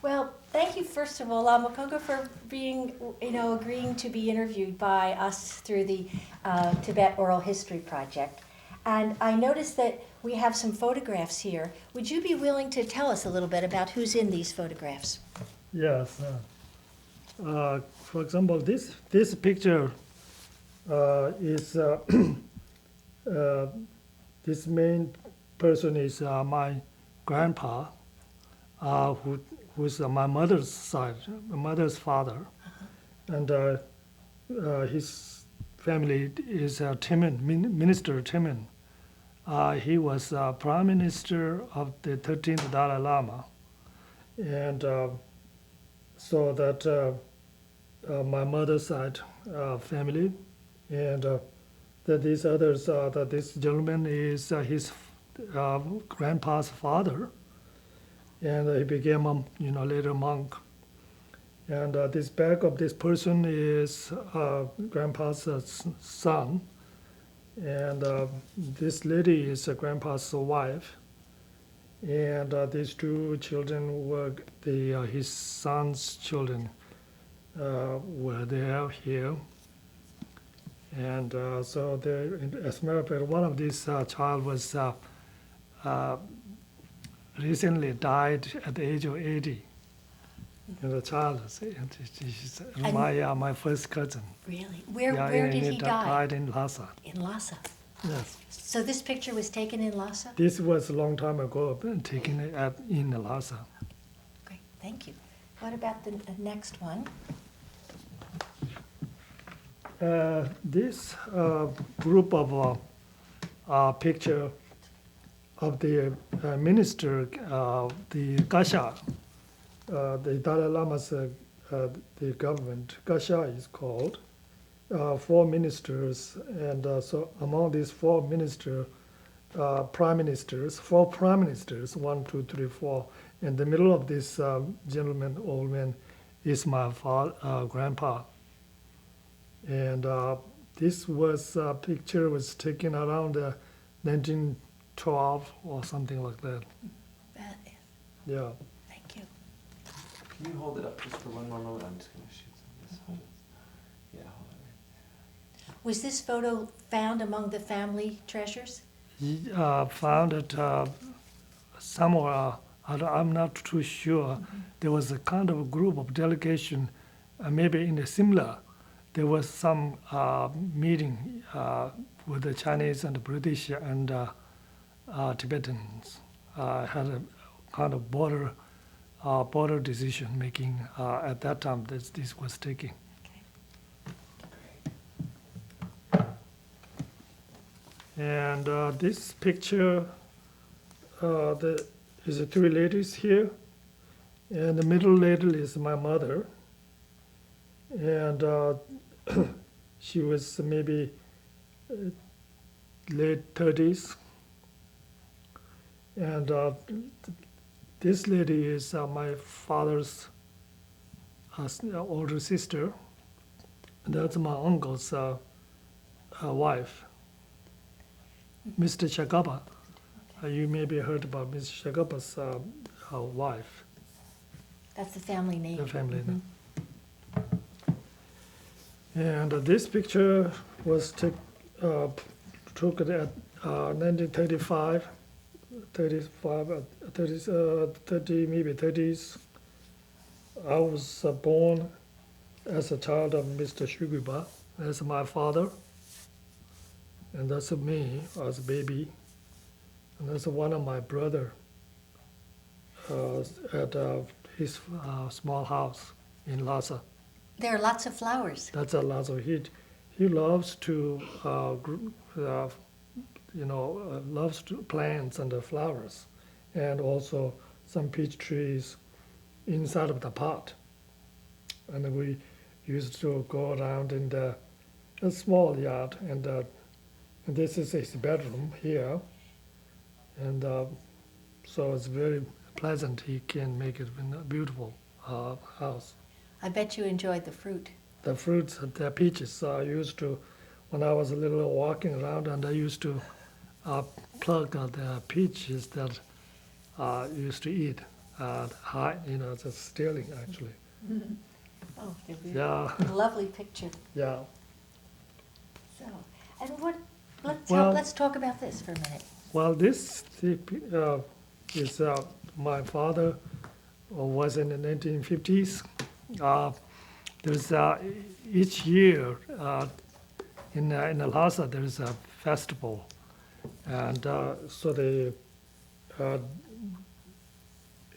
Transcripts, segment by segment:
Well, thank you, first of all, Lama Kunga, for being, agreeing to be interviewed by us through the Tibet Oral History Project. And I noticed that we have some photographs here. Would you be willing to tell us a little bit about who's in these photographs? Yes. For example, this picture is this main person is my grandpa, who's my mother's side, my mother's father, and his family is Timin, Minister Timin. He was Prime Minister of the 13th Dalai Lama, and so that my mother's side family, and that these others, that this gentleman is his grandpa's father, and he became a later monk. And this back of this person is grandpa's son, and this lady is grandpa's wife, and these two children were his son's children were there here. And so there, as a matter of fact, one of these child was recently died at the age of 80. And the child is my first cousin. Really? Where did he die? Died in Lhasa. In Lhasa. Yes. So this picture was taken in Lhasa? This was a long time ago, taken in Lhasa. Great, thank you. What about the next one? This group of picture of the minister, the Gasha, the Dalai Lama's the government, Gasha is called, 4 ministers, and so among these 4 prime ministers, 4 prime ministers, 1, 2, 3, 4, in the middle of this gentleman, old man, is my grandpa. And this picture was taken around 1912 or something like that. Yeah. Thank you. Can you hold it up just for one more moment? I'm just going to shoot some of this. Yeah, hold it right there. Was this photo found among the family treasures? He found it somewhere. I'm not too sure. Mm-hmm. There was a kind of a group of delegation, maybe in a similar. There was some meeting with the Chinese and the British and Tibetans. Had a kind of border decision making at that time that this was taken. Okay. And this picture, is the 3 ladies here, and the middle lady is my mother, and she was maybe late 30s, and this lady is my father's older sister, and that's my uncle's wife, Mr. Shagaba. You maybe heard about Mr. Shagaba's wife. That's the family name. The family name. And this picture was took at 1935, 30, maybe 30s. I was born as a child of Mr. Shuguba. That's my father. And that's me as a baby. And that's one of my brother at his small house in Lhasa. There are lots of flowers. That's a lot of he loves to loves to plants and the flowers, and also some peach trees inside of the pot. And we used to go around in a small yard, and this is his bedroom here, and so it's very pleasant. He can make it a beautiful house. I bet you enjoyed the fruit. The fruits, the peaches, I used to, when I was a little walking around, and I used to pluck the peaches that I used to eat high, just stealing actually. Oh, Yeah, lovely picture. yeah. So, and Well- let's talk about this for a minute. Well, this is my father was in the 1950s. There's each year in Lhasa there's a festival, and so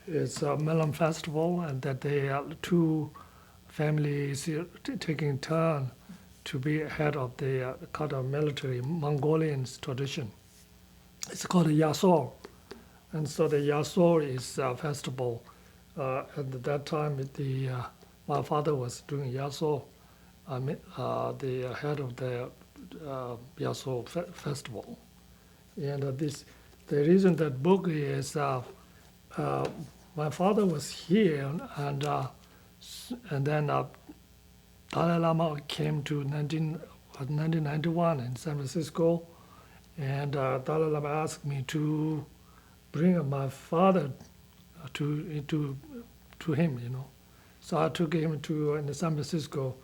it's a melon festival, and that they two families taking turn to be head of the kind of military Mongolian tradition. It's called a Yasor. And so the Yasor is a festival. At that time, my father was doing Yasor, the head of the Yasor festival. And the reason that book is my father was here, and then Dalai Lama came to 1991 in San Francisco, and Dalai Lama asked me to bring my father to him, So I took him to in San Francisco.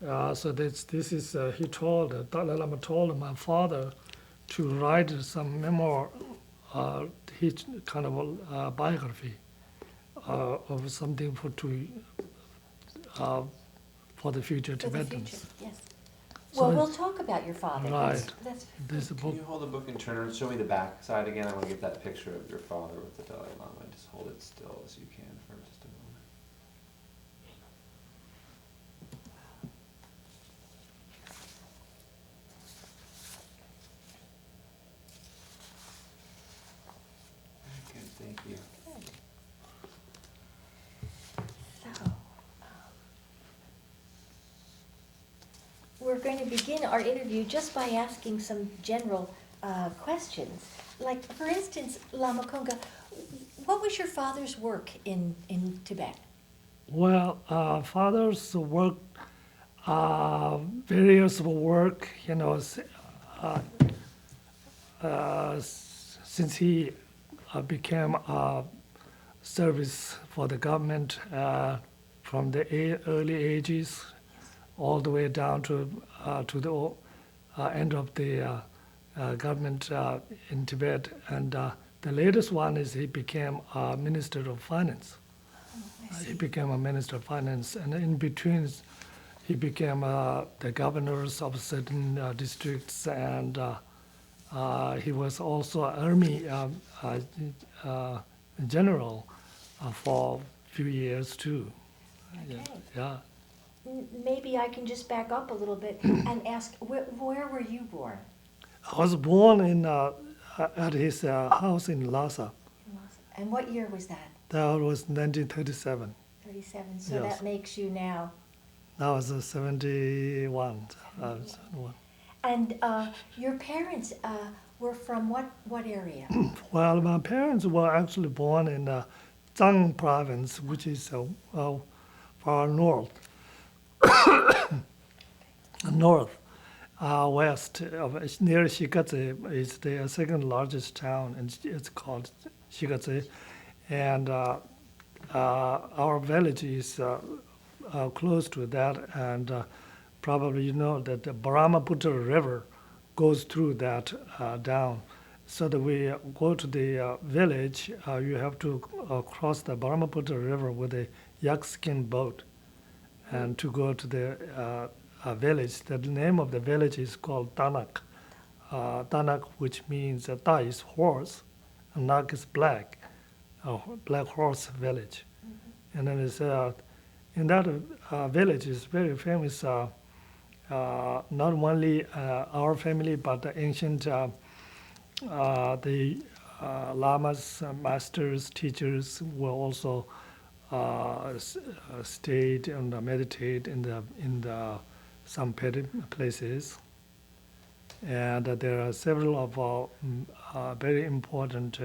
So this is Dalai Lama told my father to write some memoir, his kind of a biography of something for the future For the Tibetans. future, yes. So Well, it- we'll talk about your father. Right. That's This Can book, you hold the book and turn it and show me the back side again? I want to get that picture of your father with the Dalai Lama. Just hold it still as you can for just a moment. Very good, thank you. good. So, we're going to begin our interview just by asking some general questions. Like, for instance, Lama Kunga, what was your father's work in Tibet? well, father's work, various work, since he became service for the government from the early ages all the way down to the end of the government in Tibet. And the latest one is he became a minister of finance. He became a minister of finance, and in between, he became the governors of certain districts, and he was also an army general for a few years too. Okay. Yeah. Maybe I can just back up a little bit and ask, where were you born? I was born at his house in Lhasa. And what year was that? That was 1937. 37. So Yes. that makes you now. That was 71. 71. And your parents were from what area? Well, my parents were actually born in Shang province, which is far north, west of near Shigatse is the second largest town, and it's called Shigatse. And our village is close to that, and probably you know that the Brahmaputra River goes through that down. So that we go to the village, you have to cross the Brahmaputra River with a yak skin boat, and to go to the village. The name of the village is called Tanak. Tanak, which means Ta is horse, and Nak is black, black horse village. And then it's in that village is very famous. Not only our family, but the ancient the lamas, masters, teachers will also stayed and meditate in the some places. And there are several of very important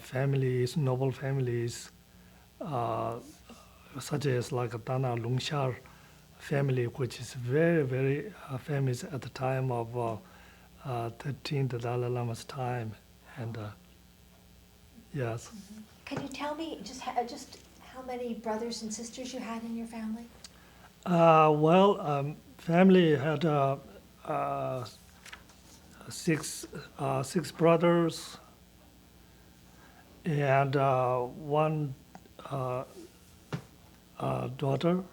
families, noble families, such as like Tana Lungshar family, which is very, very famous at the time of 13th Dalai Lama's time. And yes. Can you tell me just how many brothers and sisters you had in your family? Family had six brothers and one daughter,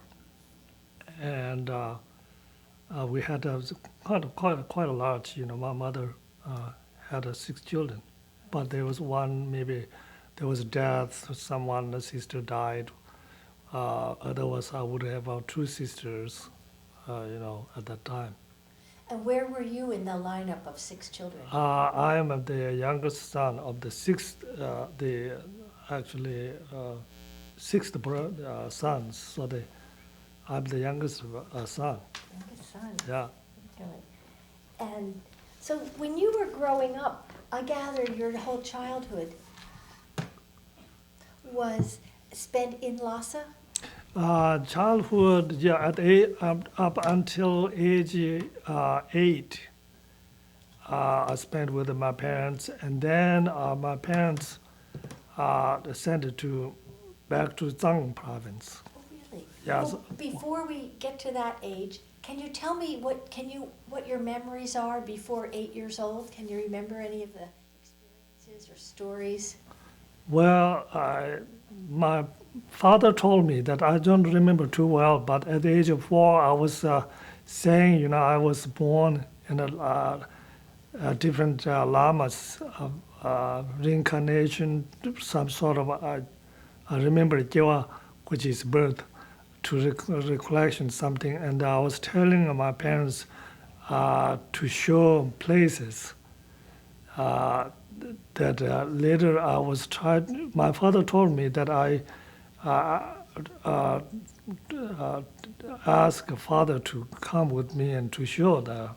and we had quite a large. My mother had 6 children, but there was one maybe there was death. Someone, a sister died. Otherwise, I would have 2 sisters. At that time. And where were you in the lineup of 6 children? I am the youngest son of the sixth sons. So I'm the youngest son. Youngest son. Yeah. Really. And so when you were growing up, I gather your whole childhood was spent in Lhasa? Childhood, yeah, up until age 8, I spent with my parents, and then my parents sent it back to Shang province. Oh, really? Yeah. Well, before we get to that age, can you tell me what your memories are before 8 years old? Can you remember any of the experiences or stories? Well, my father told me that I don't remember too well, but at the age of 4, I was saying, I was born in a different lamas, reincarnation, some sort of, I remember Ewam, which is birth, to recollection something, and I was telling my parents to show places. That later I was tried. My father told me that I asked father to come with me and to show the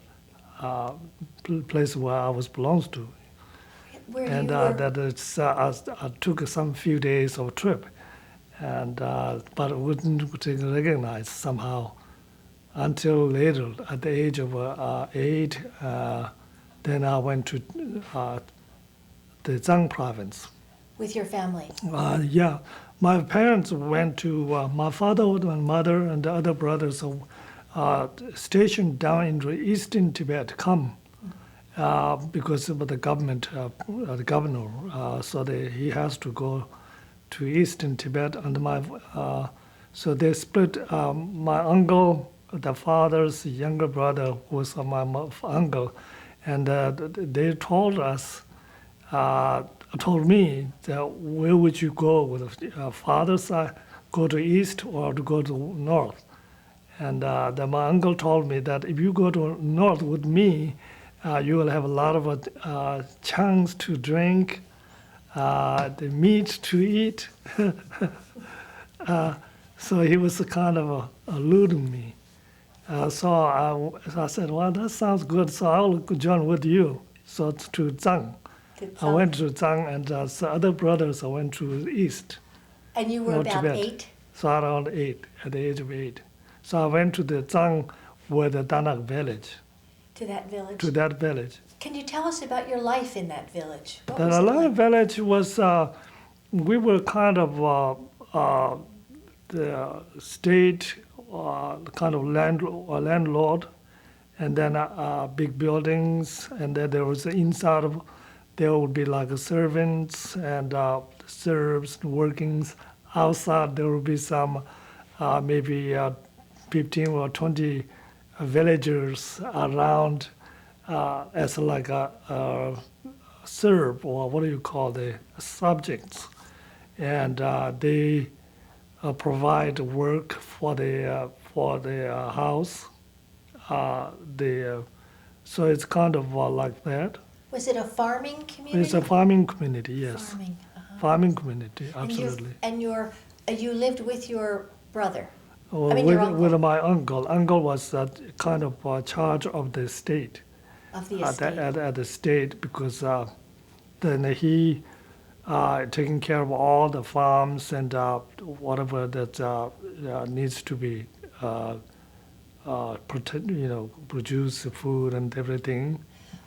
place where I was belongs to, Where and you were, that it's I took some few days of trip, and but it wouldn't recognize somehow until later at the age of 8. Then I went to the Shang province. with your family? Yeah, my parents went to, my father and mother and the other brothers stationed down in the eastern Tibet, because of the government, the governor, so he has to go to eastern Tibet. And so they split. My uncle, the father's younger brother, was my uncle, and they told me that where would you go with the father's side, go to east or to go to north? And then my uncle told me that if you go to north with me, you will have a lot of chance to drink, the meat to eat. So he was kind of alluding me. So I said, well, that sounds good, so I'll join with you. So to Shang. I went to Shang, and the other brothers I went to east. And you were about Tibet. 8? So around 8, at the age of 8. So I went to the Shang, where the Danak village. To that village? To that village. Can you tell us about your life in that village? What The was it like? village was, we were kind of the state kind of landlord, and then big buildings, and then there was inside of, there would be like servants and serfs workings. Outside there would be some maybe 15 or 20 villagers around as like a serf, or what do you call the subjects, and they provide work for the house. So it's kind of like that. Was it a farming community? It's a farming community, yes. Farming. Farming community, absolutely. And you lived with your brother? Well, I mean, your uncle. with my uncle. Uncle was kind of charge of the state. Of the estate. At the state, because then he taking care of all the farms and whatever that needs to be produce food and everything.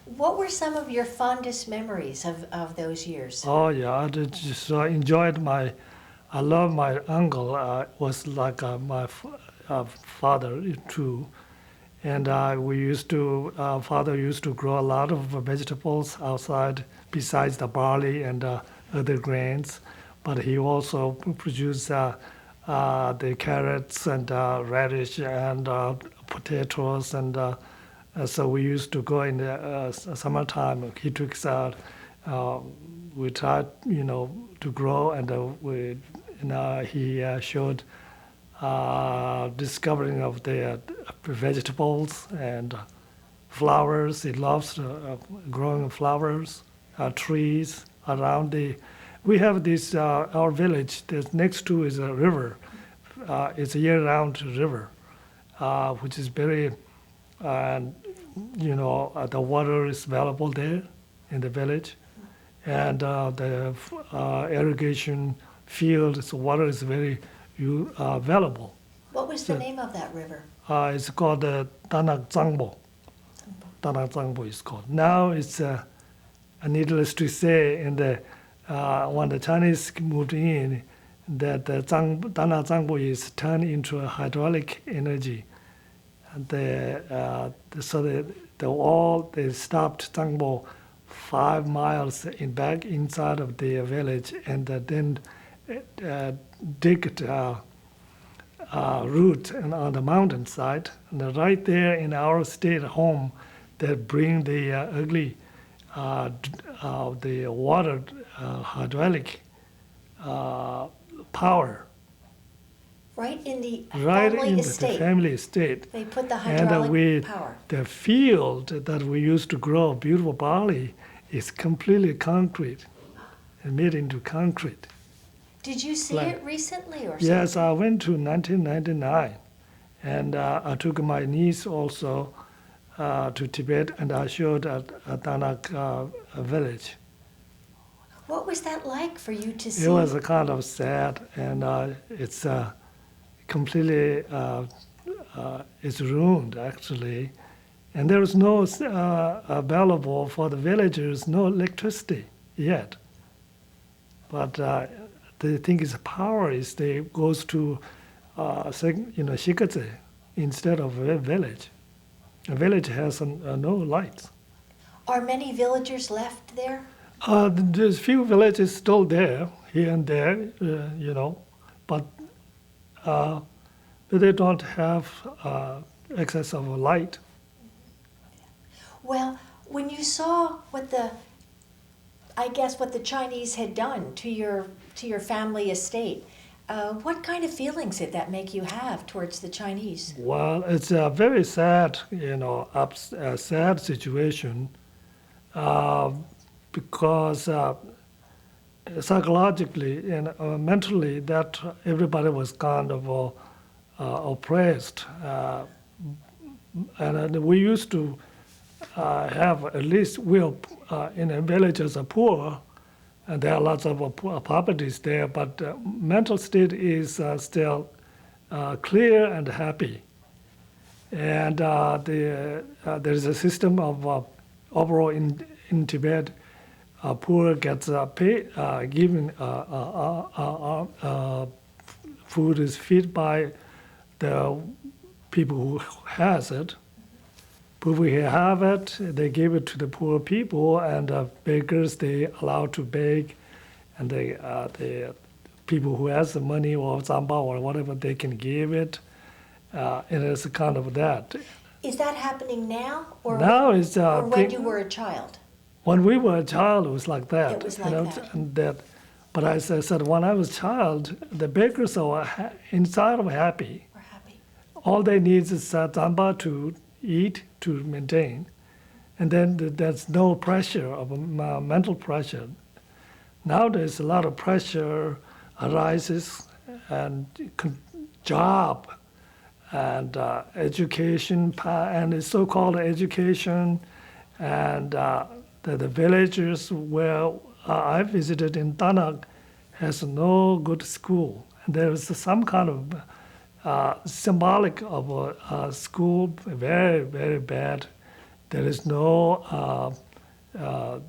What were some of your fondest memories of those years? Oh yeah, I just enjoyed I love my uncle. Was like my father too, and father used to grow a lot of vegetables outside besides the barley and other grains, but he also produced the carrots and radish and potatoes and. So we used to go in the summertime. He took we tried, to grow, and he showed discovering of the vegetables and flowers. He loves growing flowers, trees around the. We have this our village. There's next to is a river. It's a year-round river, which is very. The water is available there in the village, and the irrigation fields, water is very available. What was the name of that river? It's called Tanak Zangbo. Tanak Zangbo is called. Now it's needless to say, when the Chinese moved in, that the Tanak Zangbo is turned into a hydraulic energy. They stopped Zangbo 5 miles back inside of the village, and then digged root on the mountainside. And right there in our state home, they bring the ugly the water hydraulic power. Right in the Right family in estate. the family estate. They put the And hydraulic power. the field that we used to grow beautiful barley is completely concrete, and made into concrete. Did you see it recently or something? Yes, I went to 1999, and I took my niece also to Tibet, and I showed at Tanak village. What was that like for you to see? It was a kind of sad, and it's completely it's ruined actually, and there is no available for the villagers, no electricity yet. But the thing is, power is they goes to Shigatse instead of a village. A village has no lights. Are many villagers left there? There's few villages still there, here and there, but they don't have access of light. Well, when you saw what the Chinese had done to your family estate, what kind of feelings did that make you have towards the Chinese? Well, it's a very sad, sad situation, because psychologically and mentally, that everybody was kind of oppressed, and we used to have at least in the villages are poor, and there are lots of properties there, but mental state is still clear and happy. And there is a system of overall in Tibet, poor gets given food is fed by the people who has it. People who have it, they give it to the poor people, and beggars they allow to beg, and the people who has the money or zamba or whatever, they can give it, and it's kind of that. Is that happening now, or Now it's or when you were a child? When we were a child, it was like that. It was like that. And but as I said, when I was a child, the beggars are inside of happy. We're happy. All they need is zamba to eat, to maintain, and then there's no pressure of mental pressure. Now there's a lot of pressure arises, and job, and education, and it's so-called education, and the villages where I visited in Tanak has no good school. And there is some kind of symbolic of a school, very, very bad. There is no the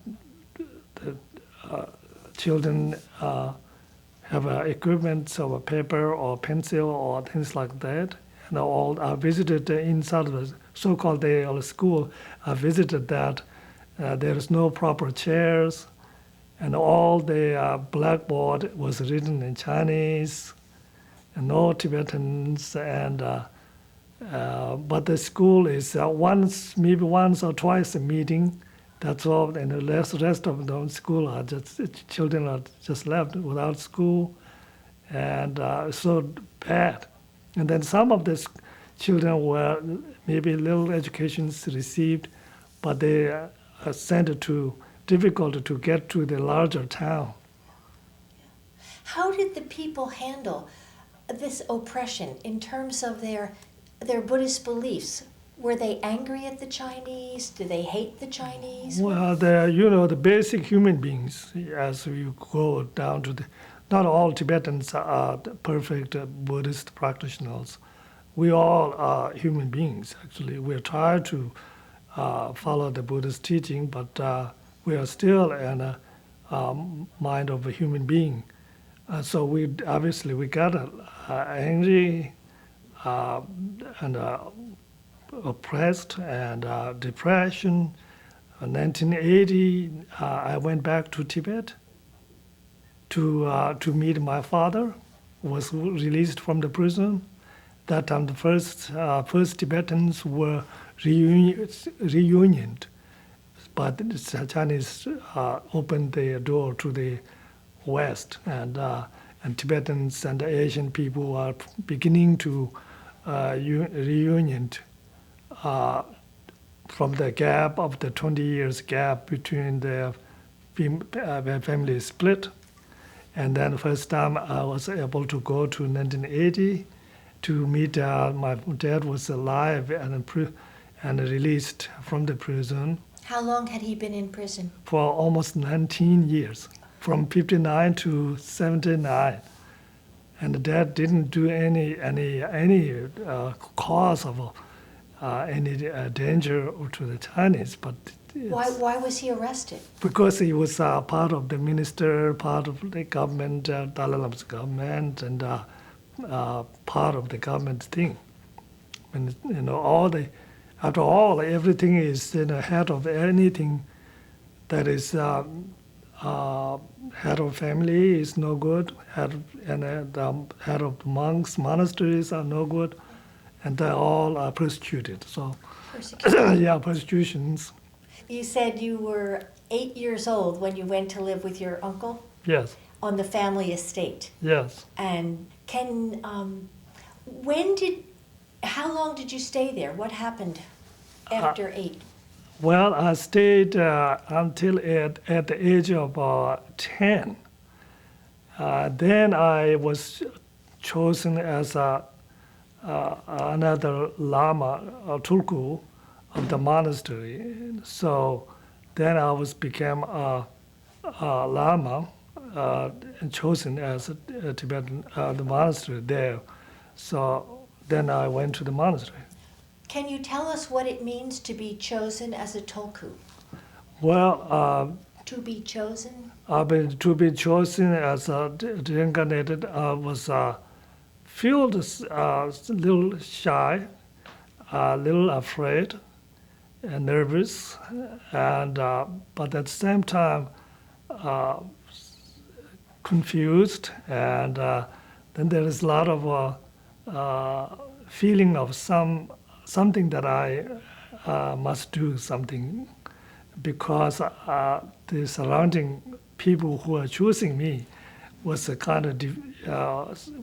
children have equipment of a paper or pencil or things like that. And all I visited inside the so-called school. I visited that. There is no proper chairs, and all the blackboard was written in Chinese, and no Tibetans. And but the school is maybe once or twice a meeting. That's all, and the rest of the school are just children are just left without school, and so bad. And then some of the children were maybe little educations received, but they are sent to difficult to get to the larger town. How did the people handle this oppression in terms of their Buddhist beliefs? Were they angry at the Chinese? Do they hate the Chinese? Well, the basic human beings, as we go down to not all Tibetans are perfect Buddhist practitioners. We all are human beings, actually. We're trying to follow the Buddhist teaching, but we are still in a mind of a human being. So we got angry and oppressed and depression. In 1980, I went back to Tibet to meet my father, who was released from the prison. That time, the first Tibetans were reunioned, but the Chinese opened the door to the West, and Tibetans and Asian people are beginning to reunion from the gap of the 20 years gap between the family split. And then first time I was able to go to 1980 to meet my dad was alive and released from the prison. How long had he been in prison? For almost 19 years, from 59 to 79. And Dad didn't do any cause of any danger to the Chinese, but why was he arrested? because he was part of the minister, part of the government, Dalai Lama's government, and part of the government thing. And after all, everything is head of anything that is head of family is no good, head of monks, monasteries are no good, and they're all persecuted. So, Persecuted. yeah, persecutions. You said you were 8 years old when you went to live with your uncle Yes, on the family estate. yes. And how long did you stay there? What happened after 8? Well, I stayed until at the age of 10. Then I was chosen as another Lama, Tulku, of the monastery. So then I became a Lama and chosen as a Tibetan, the monastery there. So then I went to the monastery. Can you tell us what it means to be chosen as a Tulku? Well, To be chosen? to be chosen as a reincarnated, I was feel a little shy, a little afraid, and nervous, and but at the same time confused, and then there is a lot of feeling of something that I must do something, because the surrounding people who are choosing me was a kind of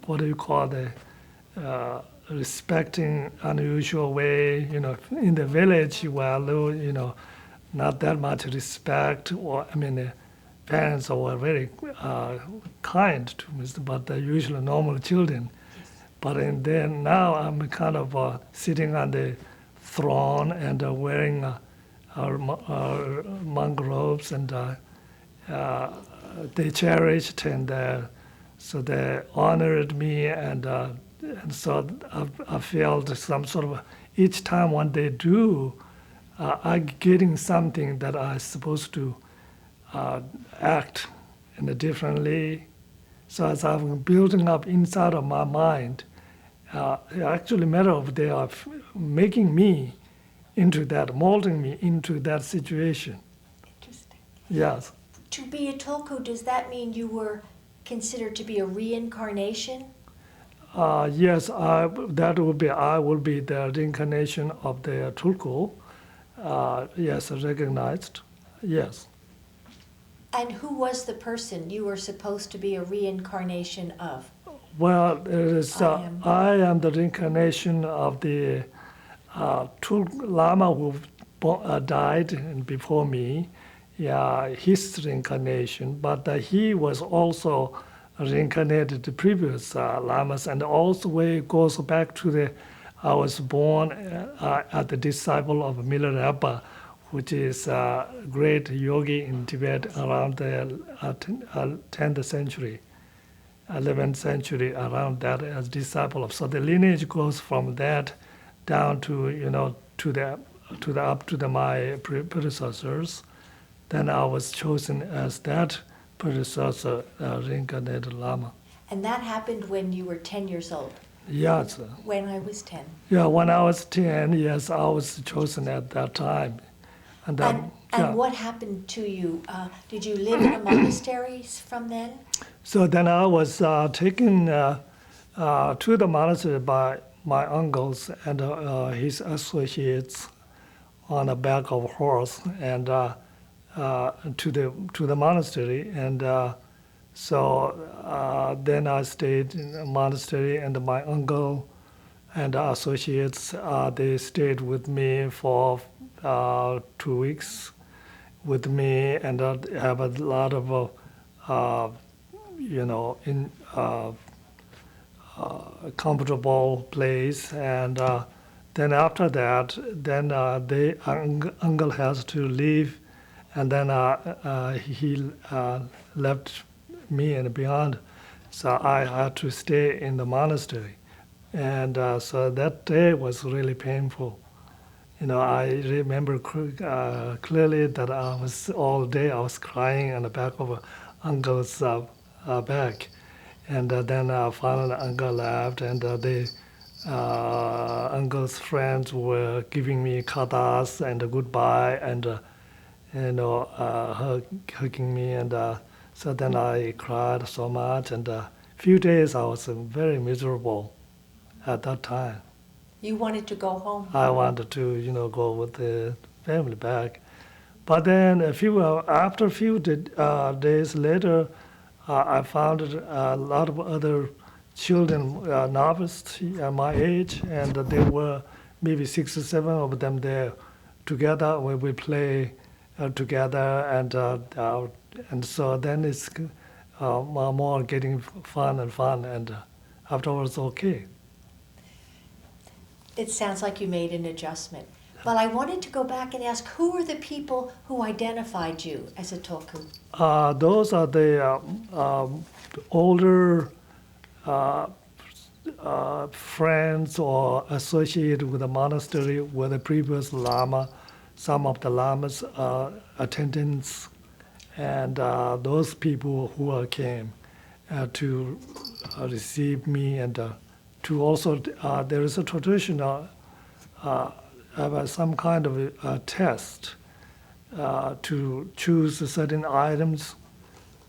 what do you call the respecting unusual way. In the village where not that much respect, or the parents were very kind to me, but they're usually normal children. But then now I'm kind of sitting on the throne and wearing our monk robes, and they cherished, and so they honored me, and so I felt some sort of, each time when they do I'm getting something that I'm supposed to act in a differently. So as I'm building up inside of my mind, actually matter of they are making me into that, molding me into that situation. Interesting. Yes. To be a Tulku, does that mean you were considered to be a reincarnation? Yes, I will be the reincarnation of the Tulku. Yes, recognized. Yes. And who was the person you were supposed to be a reincarnation of? Well, it is, I I am the reincarnation of the Lama who died before me. Yeah, his reincarnation, but he was also reincarnated the previous lamas, and also way goes back to the. I was born as the disciple of Milarepa, which is a great yogi in Tibet around the 10th century. 11th century, around that, as disciple of. So the lineage goes from that down to my predecessors. Then I was chosen as that predecessor, reincarnated Lama. And that happened when you were 10 years old? Yes. When I was 10. Yeah, when I was 10, yes, I was chosen at that time. And then, and what happened to you? Did you live in a monastery from then? So then I was taken to the monastery by my uncles and his associates on the back of a horse, and to the monastery. And so then I stayed in the monastery, and my uncle and associates, they stayed with me for 2 weeks with me, and have a lot of in comfortable place. And then after that, then the uncle has to leave, and then he left me and beyond. So I had to stay in the monastery. And so that day was really painful. I remember clearly that all day I was crying on the back of uncle's back. And then finally uncle left, and uncle's friends were giving me katas and a goodbye, and hugging me. And so then I cried so much, and a few days I was very miserable at that time. You wanted to go home? I wanted to, go with the family back. But then after a few days later, I found a lot of other children, novices my age, and there were maybe 6 or 7 of them there together, where we play together, and so then it's more getting fun, and afterwards okay. It sounds like you made an adjustment. But I wanted to go back and ask, who are the people who identified you as a Tulku? Those are the older friends or associated with the monastery, with the previous Lama, some of the Lamas' attendants, and those people who came to receive me, and to also, there is a tradition have some kind of a test to choose certain items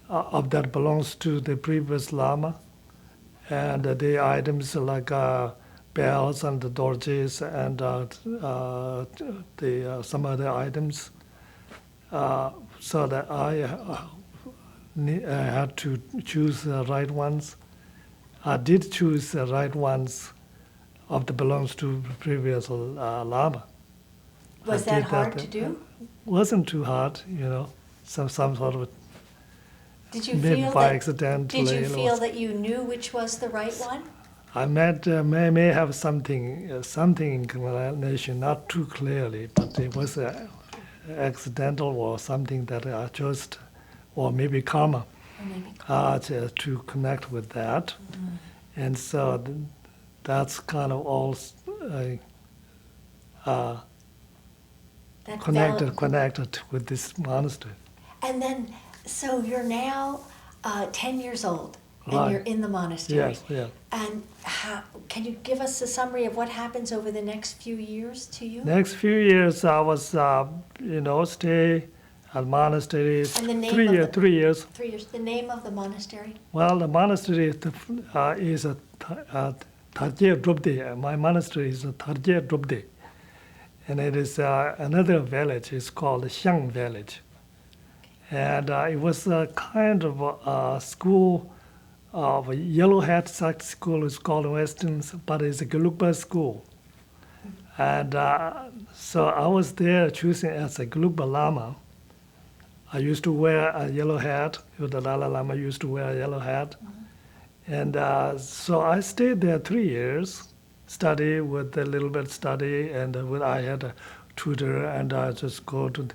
of that belongs to the previous Lama, and the items like bells and the dorjes and some other items, so that I had to choose the right ones. I did choose the right ones of the belongs to previous Lama. Was that hard to do? Wasn't too hard, some sort of. Did you maybe feel by that? accidentally. Did you feel that you knew which was the right one? I may have something inclination, not too clearly, but it was accidental or something that I just, or maybe karma, to connect with that. Mm-hmm. And so that's kind of all That connected with this monastery. And then, so you're now 10 years old, and Right. you're in the monastery. Yes, yeah. And can you give us a summary of what happens over the next few years to you? Next few years, I was, stay at monasteries. And the name 3 of years. the- 3 years. 3 years. The name of the monastery? Well, the monastery is a Thargye Dupdhe. My monastery is a Thargye Dupdhe, and it is another village. It's called Shang village, and it was a kind of a school of a yellow hat sect school. It's called Western, but it's a Gelugpa school, and so I was there choosing as a Gelugpa Lama. I used to wear a yellow hat. The Dalai Lama used to wear a yellow hat. And so I stayed there 3 years, study with a little bit study, and I had a tutor, and I just go to,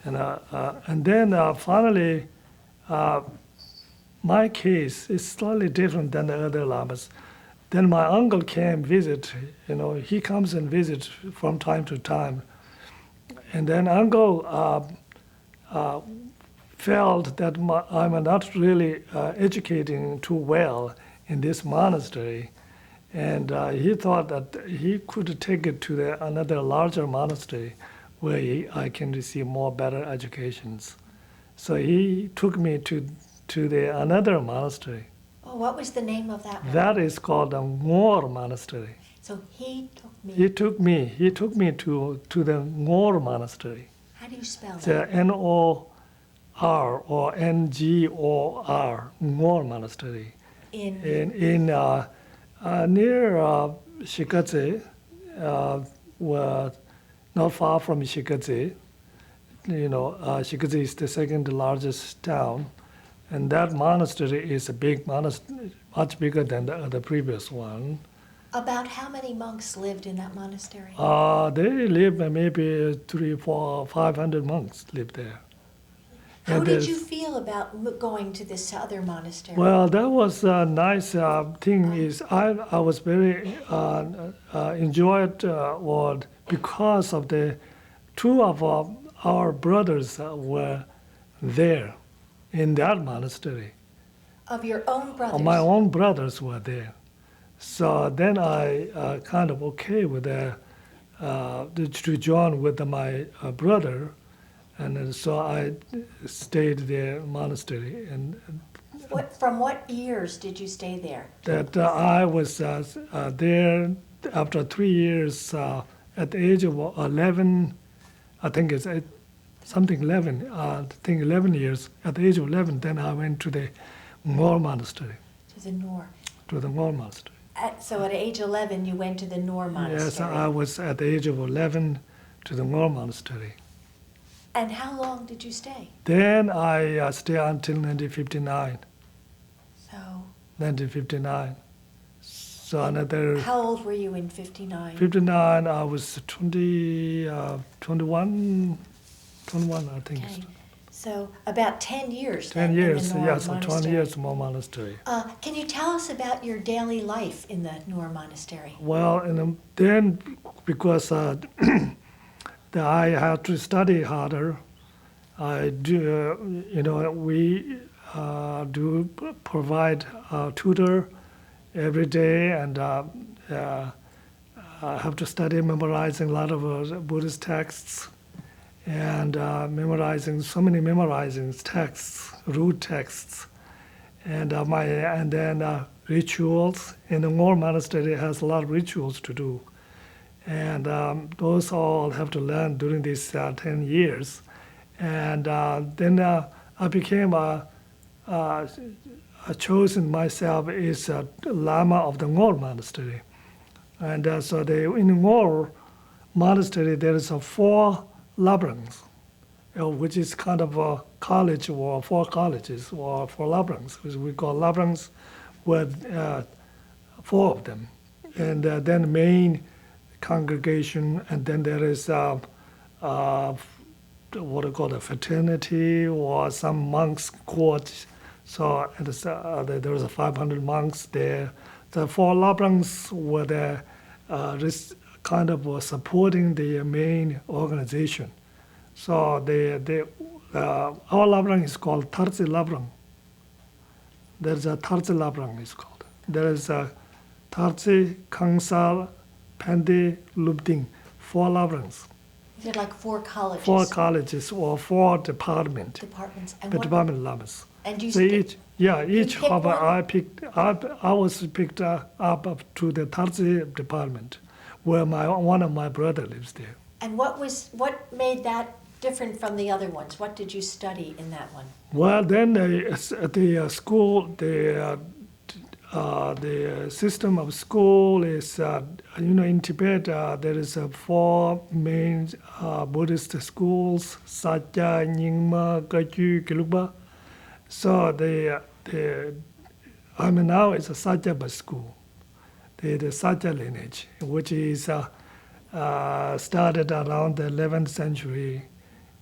and then finally, my case is slightly different than the other lamas. Then my uncle came visit. He comes and visits from time to time, and then uncle felt that I'm not really educating too well in this monastery, and he thought that he could take it to another larger monastery where I can receive more better educations. So he took me to another monastery. Oh, what was the name of that one? That is called the Ngor Monastery. So he took me. He took me to the Ngor Monastery. How do you spell It's that? Nor or Ngor, Ngor Monastery, In in near Shigatse, were not far from Shigatse. Shigatse is the second largest town, and that monastery is a big monastery, much bigger than the previous one. about how many monks lived in that monastery? They live maybe 300, 400, 500 monks live there. How And did there's- you feel about going to this other monastery? Well, that was a nice thing. Is I was very enjoyed because of the two of our brothers were there in that monastery. Of your own brothers? My own brothers were there. So then I kind of okay with to join with my brother, and then so I stayed there monastery, and From what years did you stay there? that I was there after 3 years at the age of 11. I think it's something 11. I think 11 years. At the age of 11, then I went to the Ngor Monastery. To the Ngor. To the Ngor Monastery. So at age 11, you went to the Ngor Monastery. Yes, I was at the age of 11 to the Ngor Monastery. And how long did you stay? Then I stayed until 1959. So 1959. So another how old were you in 59? 59, I was 21, I think. Okay. So about 10 years 10 then years, in the Ngor yes, so 20 Monastery. years more monastery. Can you tell us about your daily life in the Ngor Monastery? Well, and then because I had to study harder, I do, we do provide a tutor every day, and I have to study memorizing a lot of Buddhist texts, and so many memorizing texts, root texts, and then rituals. In the Ngor Monastery has a lot of rituals to do, and those all have to learn during these 10 years. And then I became chosen myself as a Lama of the Ngor Monastery. And so in the Ngor Monastery, there is 4 labrans, which is kind of a college or 4 colleges or 4 labrans, which we call labrans, with 4 of them. And then main congregation, and then there is what I call a fraternity or some monks' court. So there was 500 monks there. The 4 labrans were there, kind of supporting the main organization. So our labrang is called Thartse labrang. There's a Thartse labrang is called. There is a Thartse, Kangsal, Pende, Lubding, 4 labrangs. They're like 4 colleges. 4 colleges or 4 departments. And Department lamas. And you So each pick of one? I was picked up to the Thartse department, where one of my brother lives there. And what made that different from the other ones? What did you study in that one? Well, then the school, the system of school is, in Tibet, there is 4 main Buddhist schools: Satya, Nyingma, Gakyu, Gelugpa. So now it's a Satyabha school, the Satya lineage, which is started around the 11th century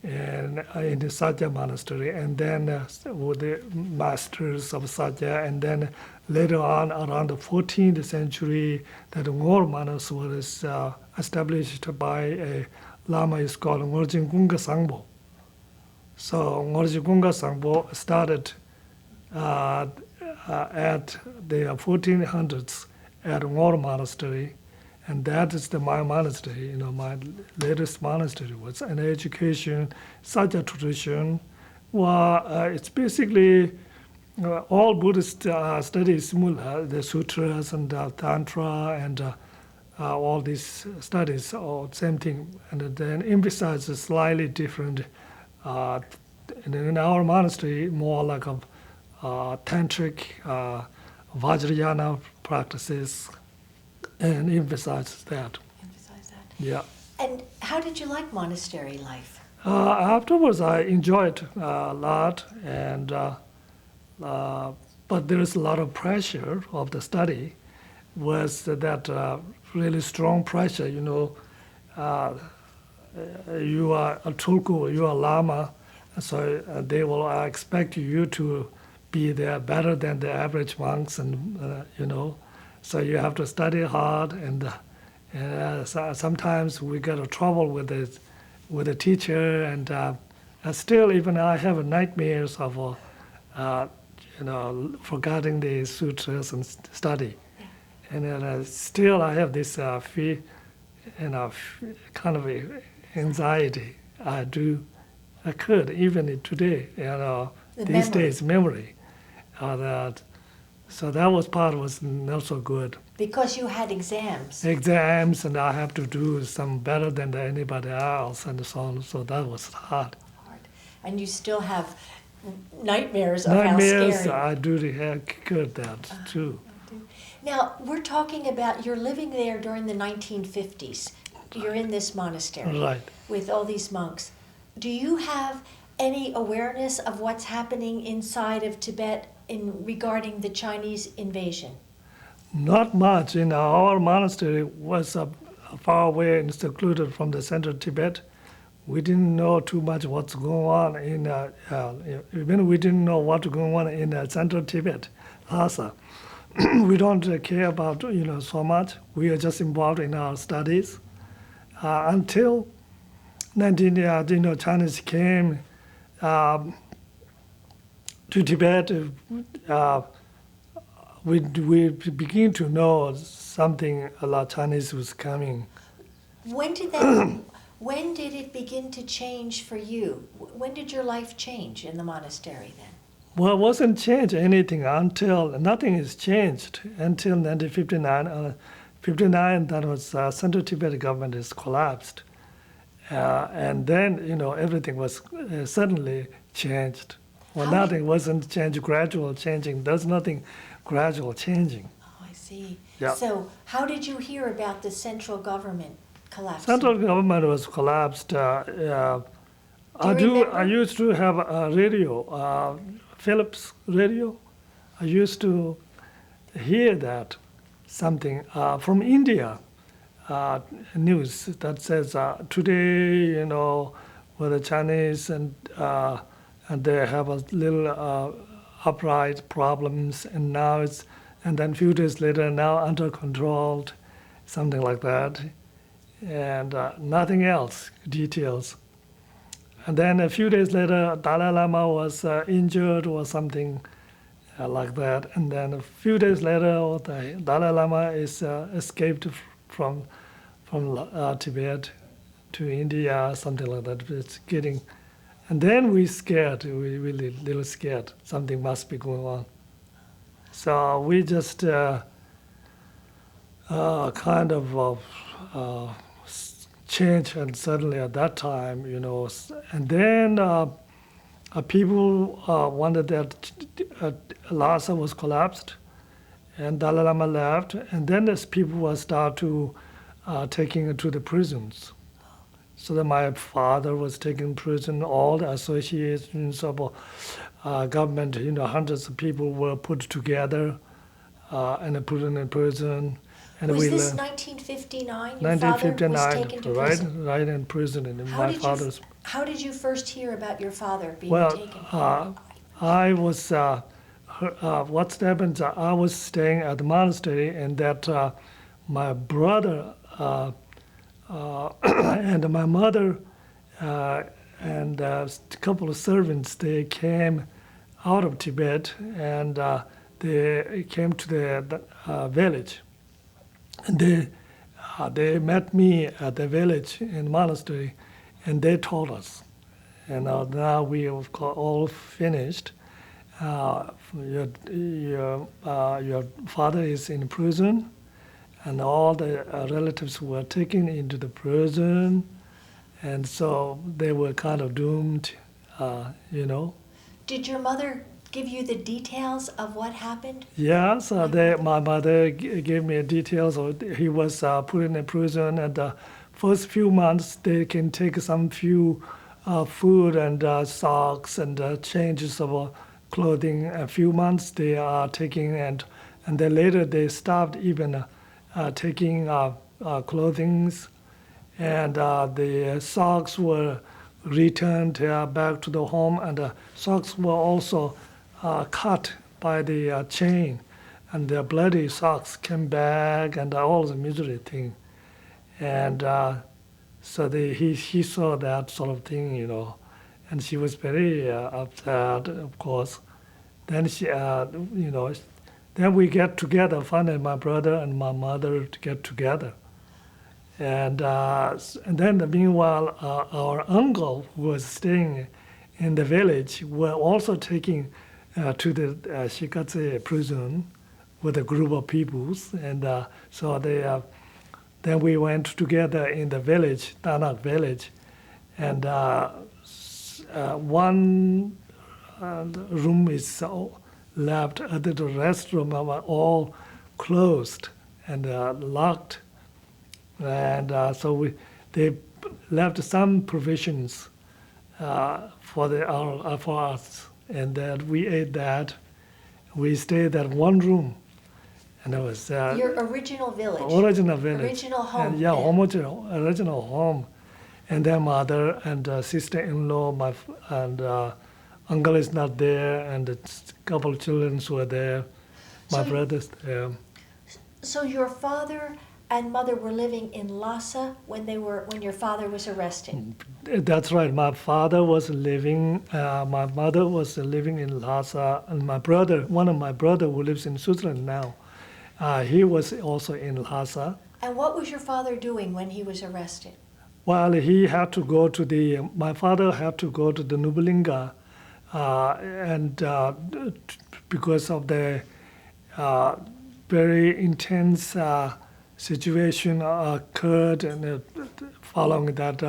and in the Satya Monastery, and then with the masters of Satya, and then later on around the 14th century, that Ngor Monastery was established by a Lama is called Ngor Kunga Thartse. So Ngor Kunga Thartse started at the 1400s at Ngor Monastery, and that is my monastery. My latest monastery was an education, such a tradition. Well, it's basically all Buddhist studies similar, the sutras and tantra and all these studies, all same thing, and then emphasizes slightly different. In our monastery, more like a tantric, Vajrayana practices, and emphasizes that. Yeah. And how did you like monastery life? Afterwards, I enjoyed a lot, and but there is a lot of pressure of the study. Was that really strong pressure? You are a Tulku, you are Lama, so they will expect you to be there better than the average monks, and so you have to study hard, and sometimes we get a trouble with the teacher, and still even I have nightmares of forgetting the sutras and study, and still I have this fear, kind of anxiety. I could even today, these days memory, that. So that was not so good. Because you had exams. Exams, and I have to do some better than anybody else, and so on. So that was hard. And you still have nightmares of how scary. I do good that too. Now, we're talking about you're living there during the 1950s. You're in this monastery. Right. With all these monks. Do you have any awareness of what's happening inside of Tibet regarding the Chinese invasion? Not much. Our monastery was far away and secluded from the central Tibet. We didn't know too much what's going on even we didn't know what's going on in central Tibet, Lhasa. We don't care about so much. We are just involved in our studies until Chinese came to Tibet. We begin to know something a lot Chinese was coming. When did it begin to change for you? When did your life change in the monastery then? Well, it wasn't changed anything nothing is changed until 1959. 59, that was Central Tibet government is collapsed. And then, everything was suddenly changed. Well, nothing wasn't changed, gradual changing. There's nothing gradual changing. Oh, I see. Yeah. So how did you hear about the central government collapsing? Central government was collapsed. I used to have a radio, Philips radio. I used to hear that something from India news that says today, with the Chinese and they have a little upright problems, and now and then few days later now under control, something like that, and nothing else details. And then a few days later, Dalai Lama was injured or something like that. And then a few days later, the Dalai Lama is escaped from Tibet to India, something like that. It's getting, and then we scared. We really little scared. Something must be going on. So we just kind of change, and suddenly at that time, and then people wondered that Lhasa was collapsed, and Dalai Lama left, and then as people were start to taking it to the prisons. So that my father was taken to prison, all the associations of government, hundreds of people were put together and put in prison. And Was we this learned 1959? Your father was 1959, taken to prison? right in prison. And How did you first hear about your father being well, taken? I was, what happened, I was staying at the monastery, and that my brother and my mother and a couple of servants, they came out of Tibet, and they came to the village. And they met me at the village in the monastery, and they told us, and now we have all finished. Your father is in prison, and all the relatives were taken into the prison, and so they were kind of doomed, Did your mother give you the details of what happened? Yeah, so my mother gave me details. He was put in a prison, and the first few months they can take some few food and socks and changes of clothing. A few months they are taking, and then later they stopped even taking clothings, and the socks were returned back to the home, and the socks were also cut by the chain, and the bloody socks came back, and all the misery thing. And so he saw that sort of thing, and she was very upset, of course. Then then we get together, finally my brother and my mother to get together. And then meanwhile, our uncle who was staying in the village were also taking to the Shigatse prison with a group of peoples, and so then we went together in the village, Tanak village, and one room is left, the restroom are all closed and locked, and so they left some provisions for us. And then we ate that. We stayed at one room, and it was Your original village. Original village. Original home. And, yeah, original home. And then mother and sister-in-law, and uncle is not there, and a couple of children were there. My brothers there. So your father and mother were living in Lhasa when your father was arrested. That's right. My father was living. My mother was living in Lhasa, and my brother, one of my brother who lives in Switzerland now, he was also in Lhasa. And what was your father doing when he was arrested? Well, he had to go to my father had to go to the Nubalinga, and because of the very intense situation occurred, and following that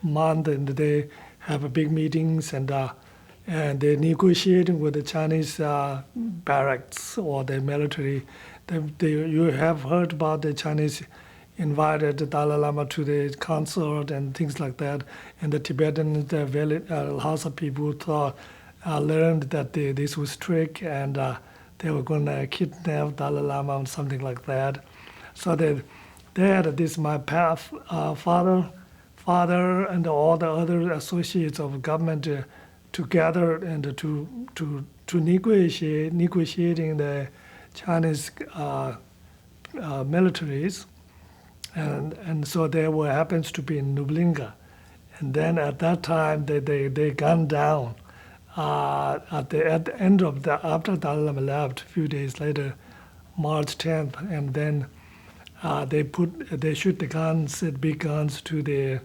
month, and they have big meetings, and they're negotiating with the Chinese barracks or the military. You have heard about the Chinese invited the Dalai Lama to the concert and things like that, and the Tibetan, the Lhasa people learned that this was trick, and they were going to kidnap Dalai Lama or something like that. So they had this my father, and all the other associates of government together, and to negotiating the Chinese militaries, and so there happens to be in Nubalinga, And then at that time, they gunned down. At the end of after Dalai Lama left, a few days later, March 10th, and then they shoot the guns, big guns to the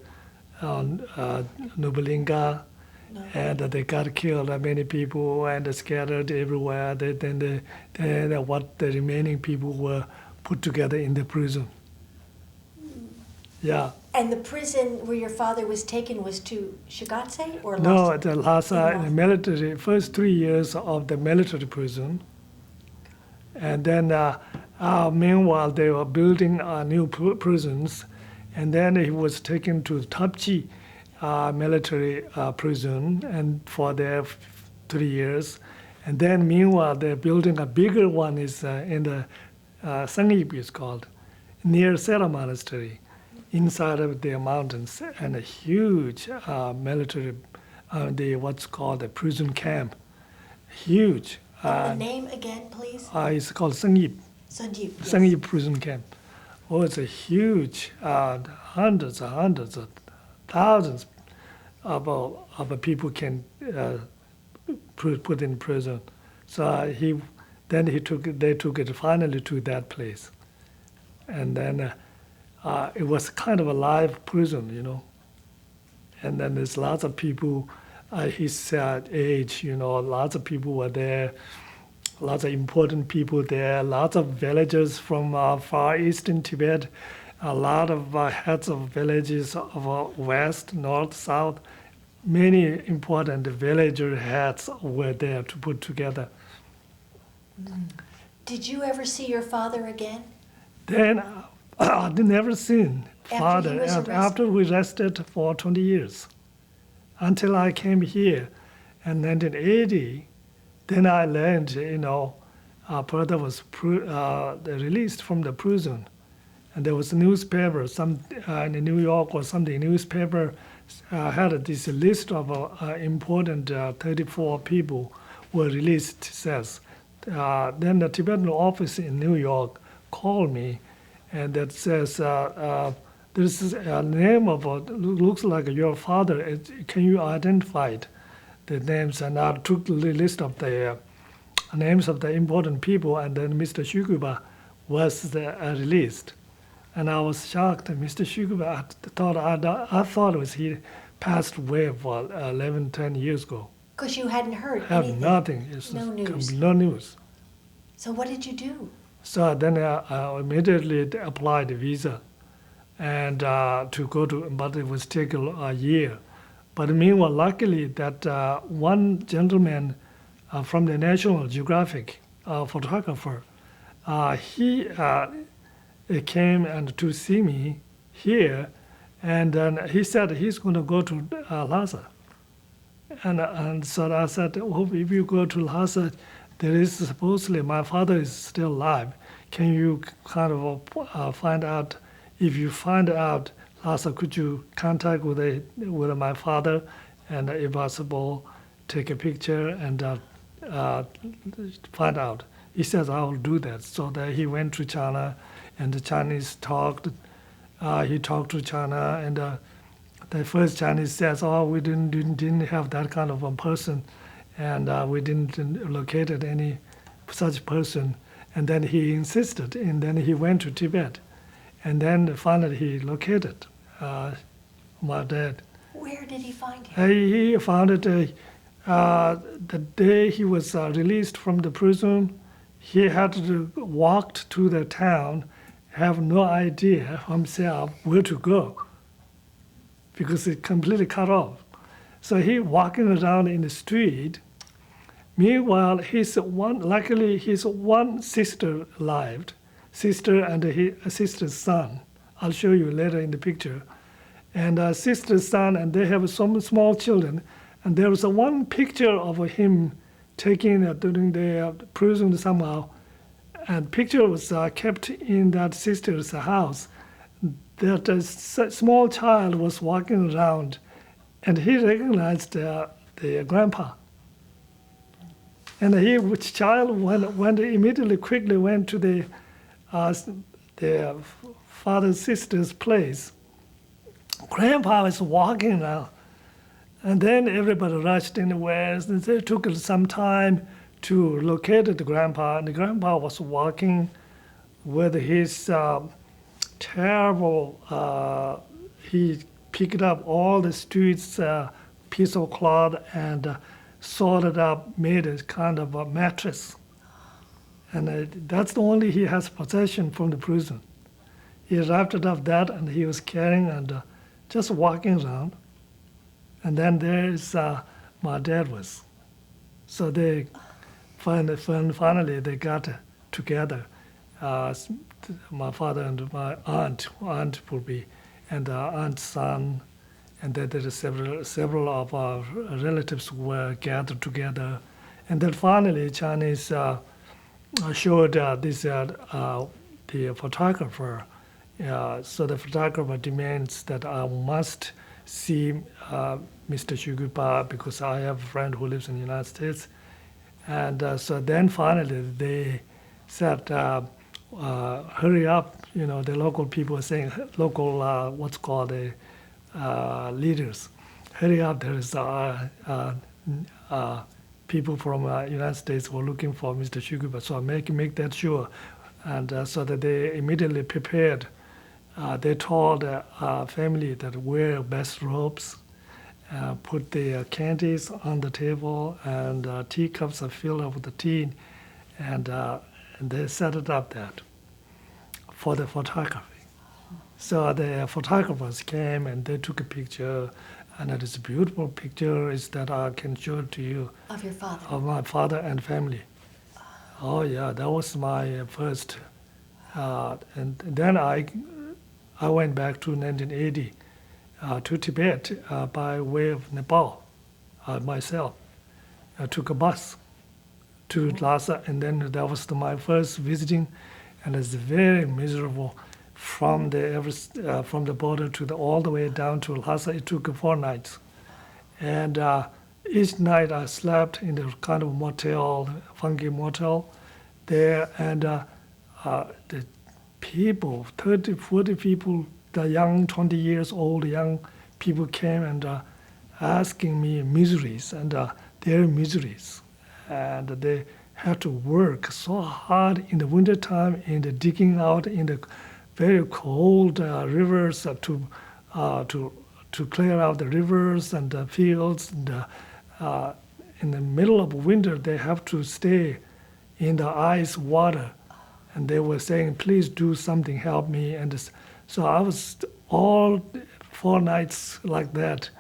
Nubalinga, No. and they got killed. Many people and scattered everywhere. Then what the remaining people were put together in the prison. Yeah. And the prison where your father was taken was to Shigatse or No, Lhasa? the Lhasa, In the military, first 3 years of the military prison. And then meanwhile, they were building new prisons. And then he was taken to Thargye military prison and for there 3 years. And then meanwhile, they're building a bigger one is in the Sangip is called, near Sera Monastery, inside of the mountains, and a huge military, what's called a prison camp, huge. And the name again, please? It's called Sangip, Sanjeev. Yes. Sangip prison camp. Oh, it's a huge, hundreds of thousands of people can put in prison. So they took it finally to that place, and then it was kind of a live prison, And then there's lots of people, his age, lots of people were there, lots of important people there, lots of villagers from far eastern Tibet, a lot of heads of villages of west, north, south. Many important villager heads were there to put together. Did you ever see your father again? Then I'd never seen After he father was arrested? after we rested for 20 years, until I came here in 1980. Then I learned, our brother was released from the prison, and there was a newspaper, in New York or something. Newspaper had this list of important 34 people were released. Says then the Tibetan office in New York called me, and that says this is a name of looks like your father. Can you identify it? The names, and I took the list of the names of the important people, and then Mr. Shuguba was released, and I was shocked. Mr. Shuguba, I thought it was he passed away for 10 years ago. Because you hadn't heard I have anything. nothing. It's No news. No news. So what did you do? So then I immediately applied the visa, and to go to, but it was taking a year. But meanwhile, luckily that one gentleman from the National Geographic photographer, he came and to see me here, and then he said he's going to go to Lhasa. And so I said, oh, if you go to Lhasa, there is supposedly my father is still alive. Can you kind of find out? If you find out Lhasa, could you contact with my father, and if possible, take a picture and find out. He says, I will do that. So that he went to China, and the Chinese talked. He talked to China, and the first Chinese says, oh, we didn't have that kind of a person, and we didn't locate any such person. And then he insisted, and then he went to Tibet, and then finally he located my dad. Where did he find him? He found it the day he was released from the prison. He had to walk to the town, have no idea himself where to go, because it completely cut off. So he walking around in the street. Meanwhile, luckily his one sister lived, sister and his sister's son. I'll show you later in the picture. And sister's son, and they have some small children. And there was one picture of him taken during the prison somehow. And picture was kept in that sister's house. That a small child was walking around, and he recognized the grandpa. And which child went immediately, quickly went to the father's sister's place Grandpa was walking around. And then everybody rushed in the west, and it took some time to locate the grandpa. And the grandpa was walking with his terrible, he picked up all the streets piece of cloth and sewed it up, made a kind of a mattress. And that's the only he has possession from the prison. He wrapped it up that, and he was carrying and just walking around. And then there's my dad was. So they finally they got together. My father and my aunt would be, and aunt's son, and then there are several of our relatives were gathered together. And then finally Chinese showed the photographer. So the photographer demands that I must see Mr. Shuguba because I have a friend who lives in the United States. And so then finally they said, hurry up, the local people were saying, local, what's called the leaders, hurry up, there is people from United States who are looking for Mr. Shuguba, so make that sure. And so that they immediately prepared. They told family that wear best robes, put the candies on the table, and teacups are filled up with the tea, and they set it up that for the photography. So the photographers came and they took a picture, and it is a beautiful picture. Is that I can show it to you. Of your father? Of my father and family. Oh yeah, that was my first. And then I went back to 1980 to Tibet by way of Nepal myself. I took a bus to Lhasa, and then that was my first visiting, and it's very miserable from the border to all the way down to Lhasa. It took 4 nights, and each night I slept in the kind of motel, funky motel there, and the people, 30, 40 people, the young, 20 years old young people came and asking me miseries and their miseries. And they had to work so hard in the wintertime in the digging out in the very cold rivers to clear out the rivers and the fields. And, in the middle of winter, they have to stay in the ice water. And they were saying, please do something, help me. And so I was all 4 nights like that.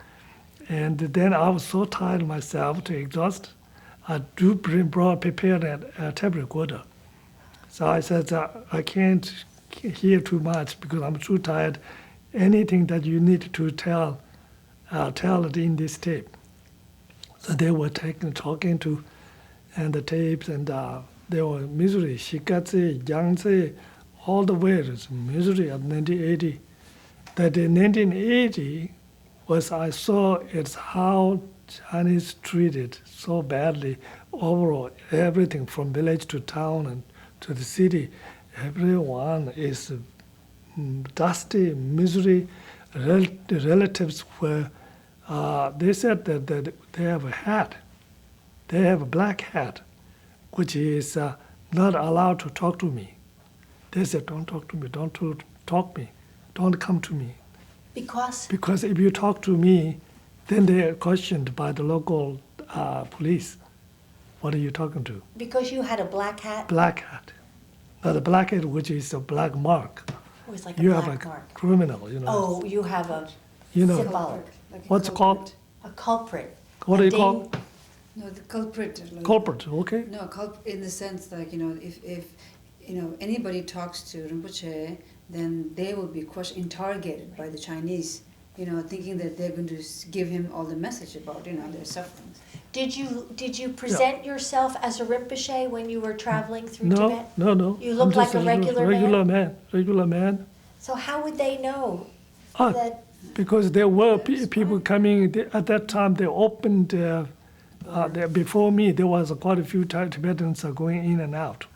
And then I was so tired myself to exhaust. I prepared a tape recorder. So I said, I can't hear too much because I'm too tired. Anything that you need to tell it in this tape. So they were talking to, and the tapes, and there were misery, Shigatse, Yangtze, all the way. It was misery of 1980. That in 1980 I saw it's how Chinese treated so badly overall, everything from village to town and to the city. Everyone is dusty, misery. The relatives were, they said that they have a hat. They have a black hat, which is not allowed to talk to me. They said, don't talk to me, don't talk me, don't come to me. Because? Because if you talk to me, then they are questioned by the local police. What are you talking to? Because you had a black hat? Black hat. Not a black hat, which is a black mark. It was like a You black have a mark. criminal, Oh, you have a symbolic. Like a What's it called? A culprit. What do A you call? No, the culprit. Like, Culprit, okay. No, in the sense like, if anybody talks to Rinpoche, then they will be interrogated by the Chinese, thinking that they're going to give him all the message about, their sufferings. Did you present yourself as a Rinpoche when you were traveling through Tibet? No. You look I'm just like a regular man? Regular man. So how would they know Ah, that? because there were people coming, at that time they opened, before me there was quite a few Tibetans going in and out.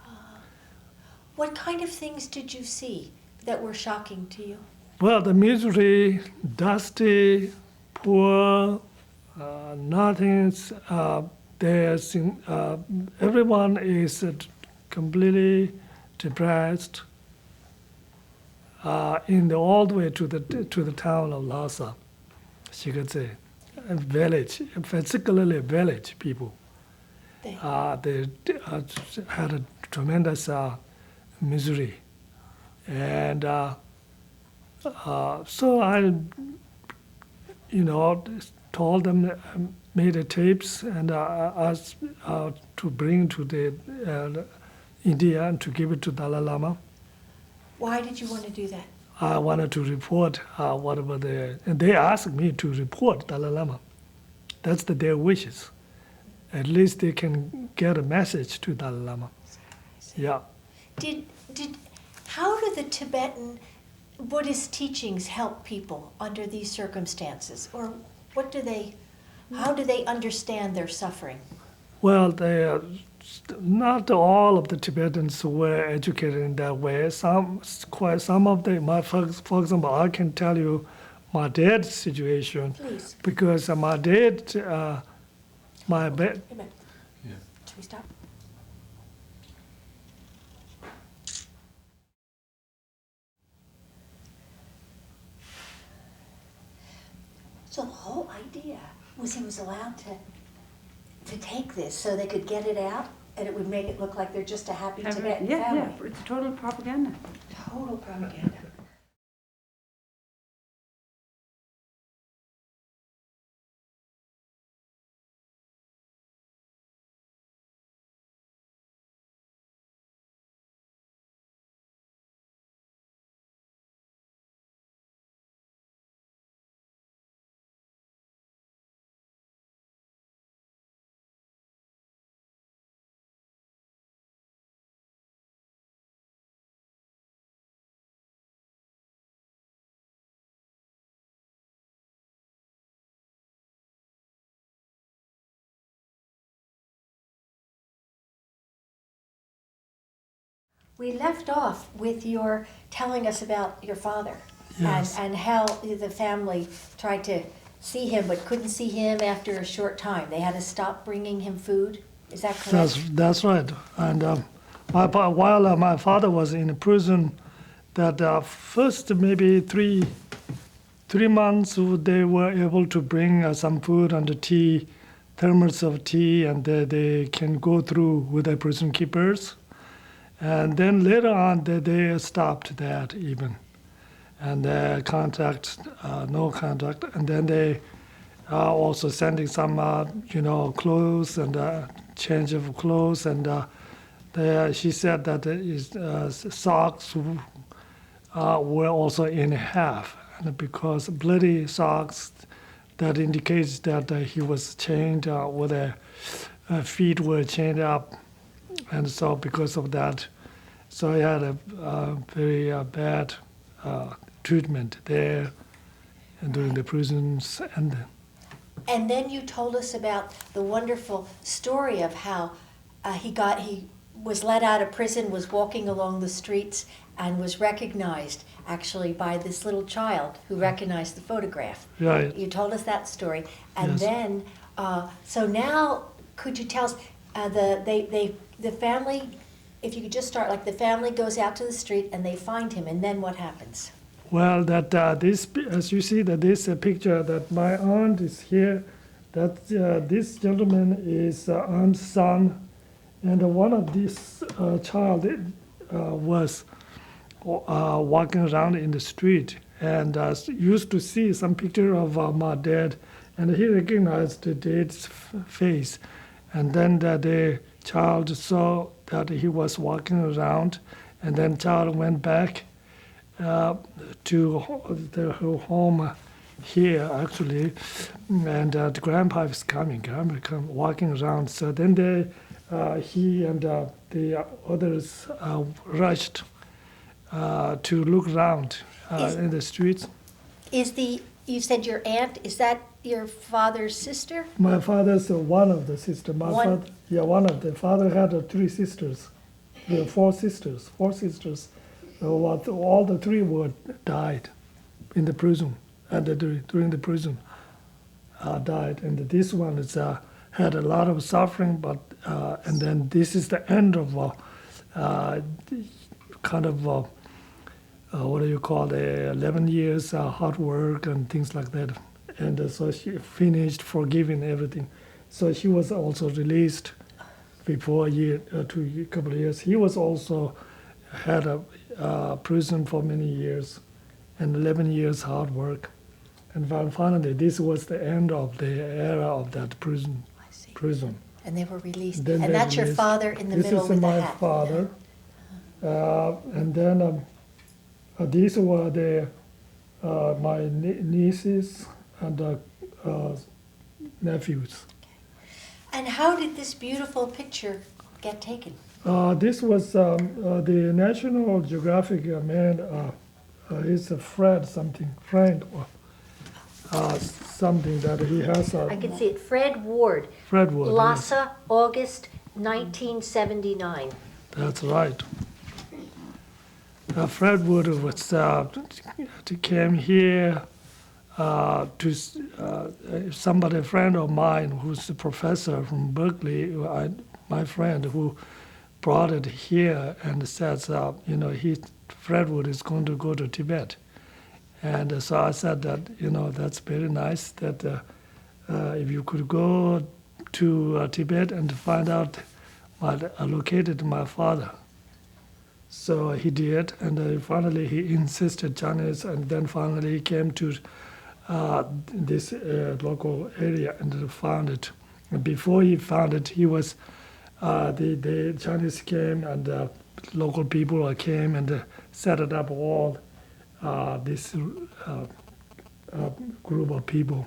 What kind of things did you see that were shocking to you? Well, the misery, dusty, poor, nothing. Everyone is completely depressed. In the all the way to the town of Lhasa, Shigatse, a village, particularly village people. They had a tremendous misery, and so I, told them, made a tapes, and asked to bring to the India and to give it to Dalai Lama. Why did you want to do that? I wanted to report whatever and they asked me to report Dalai Lama. That's their wishes. At least they can get a message to Dalai Lama. Yeah. How do the Tibetan Buddhist teachings help people under these circumstances? Or how do they understand their suffering? Well, not all of the Tibetans were educated in that way. Some of them, for example, I can tell you my dad's situation. Please. Because my dad, Wait a minute. Yeah. Should we stop? So the whole idea was he was allowed to take this so they could get it out, and it would make it look like they're just a happy Tibetan family. Yeah, it's total propaganda. Total propaganda. We left off with your telling us about your father. Yes. And how the family tried to see him but couldn't see him after a short time. They had to stop bringing him food. Is that correct? That's right. And while my father was in prison, that first maybe three months they were able to bring some food and tea, thermos of tea, and they can go through with the prison keepers. And then later on, they stopped that even, and no contact. And then they are also sending some, clothes and change of clothes. And she said that his socks were also in half, and because bloody socks, that indicates that he was chained, or the feet were chained up. And so because of that, so I had a very bad treatment there and during the prisons. And then you told us about the wonderful story of how he was let out of prison, was walking along the streets, and was recognized actually by this little child who recognized the photograph. Right. You told us that story. And Yes. then, so now could you tell us, the family, if you could just start, like the family goes out to the street and they find him, and then what happens? Well, this, as you see, that this picture that my aunt is here, that this gentleman is aunt's son, and one of these child was walking around in the street and used to see some picture of my dad, and he recognized the dad's face, and then the child saw that he was walking around, and then child went back to their home here actually, and the grandpa is coming, walking around. So then he and the others rushed to look around in the streets. You said your aunt, is that your father's sister? My father's one of the sisters. One of the father had 3 sisters. There were 4 sisters. All the 3 were died. in the prison, and during the prison died. And this one is had a lot of suffering, but and then this is the end of kind of what do you call it, 11 years hard work and things like that. And so she finished forgiving everything. So she was also released before a year, couple of years. He was also had a prison for many years, and 11 years hard work. And finally, this was the end of the era of that prison. I see. Prison. And they were released. Then And they that's your released. father in the This middle is with the my hat. father. And then these were my nieces and nephews. And how did this beautiful picture get taken? This was the National Geographic man. He's a Frank or something that he has. I can see it. Fred Ward. Fred Wood. Yes, Lhasa, August 1979. that's right. Fred Wood was came here to somebody, a friend of mine who's a professor from Berkeley, my friend who brought it here and says, Fred Wood is going to go to Tibet. And so I said that, that's very nice that if you could go to Tibet and find out what located my father. So he did, and finally he insisted Chinese, and then finally he came to this local area and found it. And before he found it, he was the Chinese came and local people came and set it up all this group of people.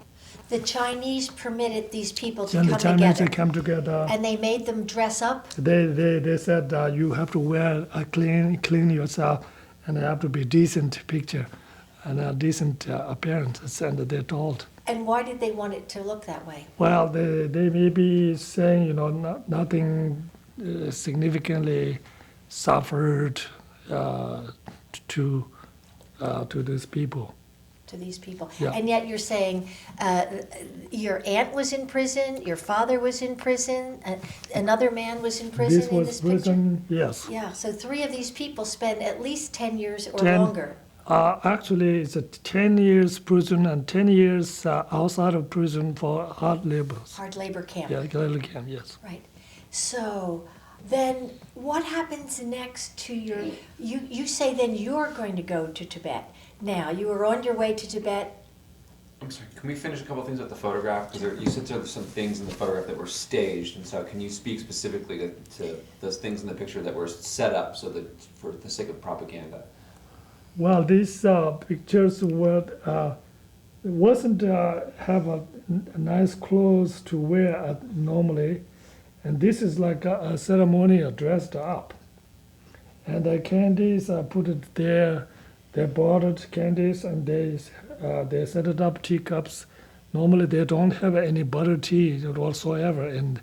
The Chinese permitted these people to And the come Chinese together. came together. And they made them dress up. They said you have to wear clean yourself, and it have to be decent picture and a decent appearance, and they're told. And why did they want it to look that way? Well, they may be saying nothing significantly suffered to these people. To these people. Yeah. And yet you're saying your aunt was in prison, your father was in prison, another man was in prison This in was this prison, yes. picture? Yeah, so three of these people spend at least 10 years or 10 longer. Actually, it's a 10 years prison and 10 years outside of prison for hard labors. Hard labor camp. Yeah, labor camp, yes. Right. So then what happens next to your, you say then you're going to go to Tibet. Now, you were on your way to Tibet. I'm sorry, can we finish a couple things with the photograph? Because you said there were some things in the photograph that were staged, and so can you speak specifically to those things in the picture that were set up so that for the sake of propaganda? Well, these pictures wasn't have a nice clothes to wear normally, and this is like a ceremonial dressed up. And the candies put it there. They bought candies and they set it up teacups. Normally they don't have any butter tea whatsoever in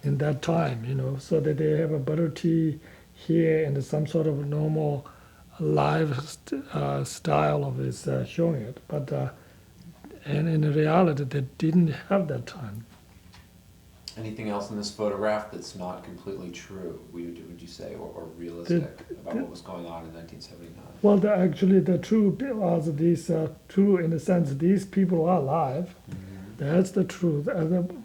that time, so that they have a butter tea here and some sort of normal live style of is showing it. But and in reality they didn't have that time. Anything else in this photograph that's not completely true, would you say, or realistic about what was going on in 1979? Well, actually, the true are these true in the sense these people are alive. Mm-hmm. That's the truth.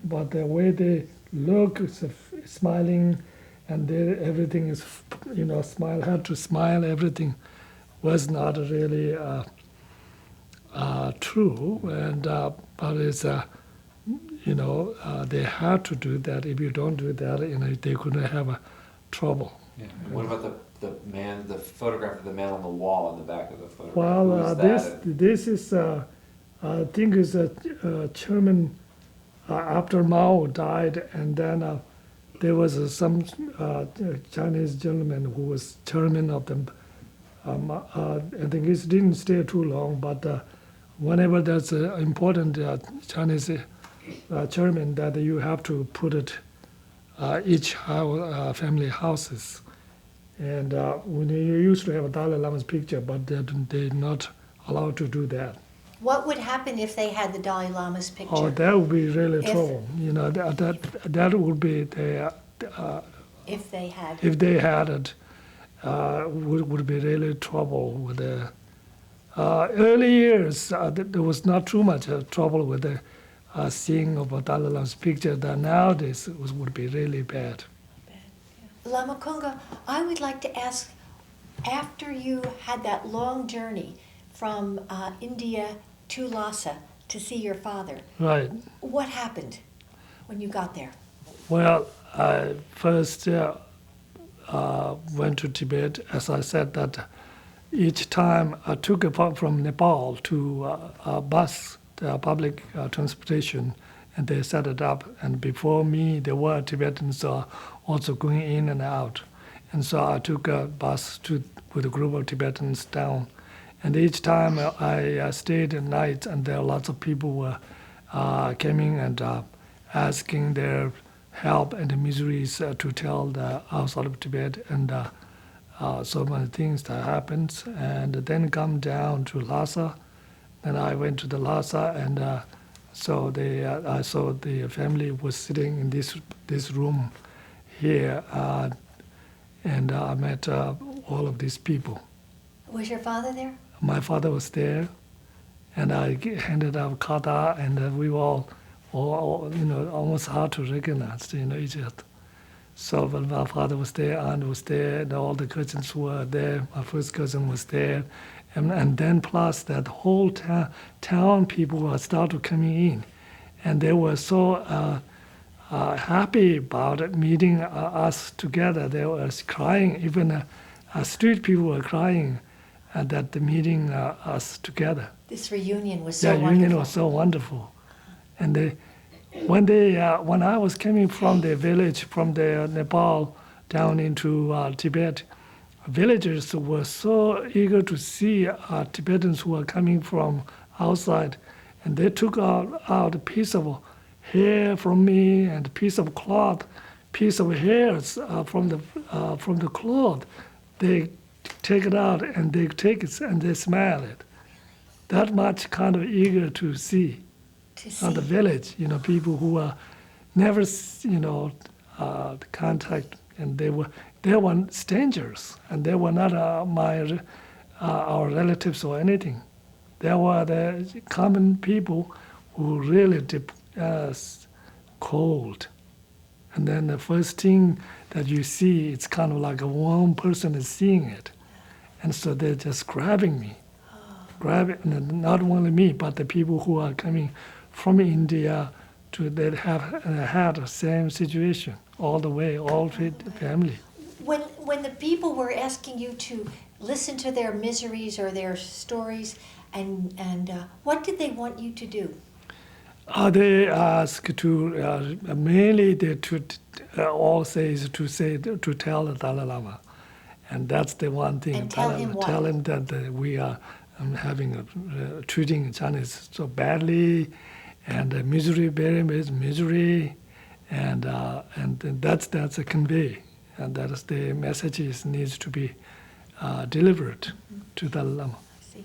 But the way they look, is smiling, and everything is, smile. Had to smile. Everything was not really true, and but it's they had to do that. If you don't do that, they couldn't have trouble. Yeah. And what about the photograph of the man on the wall on the back of the photograph? Well, this is I think is a chairman after Mao died, and then there was some Chinese gentleman who was chairman of them. I think he didn't stay too long, but whenever there's an important Chinese chairman, that you have to put it each family houses. And when you used to have a Dalai Lama's picture, but they not allowed to do that. What would happen if they had the Dalai Lama's picture? Oh, that would be really If- trouble. You know, that would be the If they had. if they had it, would be really trouble with the early years. There was not too much trouble with the seeing of Dalai Lama's picture. That nowadays would be really bad. Lama Kunga, I would like to ask, after you had that long journey from India to Lhasa to see your father, Right. what happened when you got there? Well, I first went to Tibet. As I said, that each time I took a from Nepal to a bus, the public transportation, and they set it up. And before me, there were Tibetans also going in and out. And so I took a bus with a group of Tibetans down. And each time I stayed at night, and there are lots of people were coming and asking their help and the miseries to tell the outside of Tibet, and so many things that happens. And then come down to Lhasa. Then I went to the Lhasa, and so I saw the family was sitting in this room here, and I met all of these people. Was your father there? My father was there, and I handed out kata, and we all almost hard to recognize, each other. So when my father was there, aunt was there, and all the cousins were there. My first cousin was there, and then plus that whole town people were started coming in, and they were so happy about it, meeting us together. They were crying. Even street people were crying that the meeting us together. This reunion was so Yeah, wonderful. union was so wonderful. And when I was coming from the village, from the Nepal down into Tibet, villagers were so eager to see Tibetans who were coming from outside, and they took out a piece of hair from me and a piece of cloth, piece of hairs from the cloth. They take it out and they take it and they smell it. That much kind of eager to see. To The see. village, people who are never, contact, and they were strangers, and they were not our relatives or anything. They were the common people who really cold. And then the first thing that you see, it's kind of like a one person is seeing it, and so they're just grabbing me, and not only me, but the people who are coming from India that have had the same situation all the way, all family. When the people were asking you to listen to their miseries or their stories, and what did they want you to do? They ask to mainly all say is to tell the Dalai Lama, and that's the one thing. And tell him what? Tell him that we are treating Chinese so badly, and misery, very much misery, and that's a convey, and that is the messages needs to be delivered to the Lama. I see.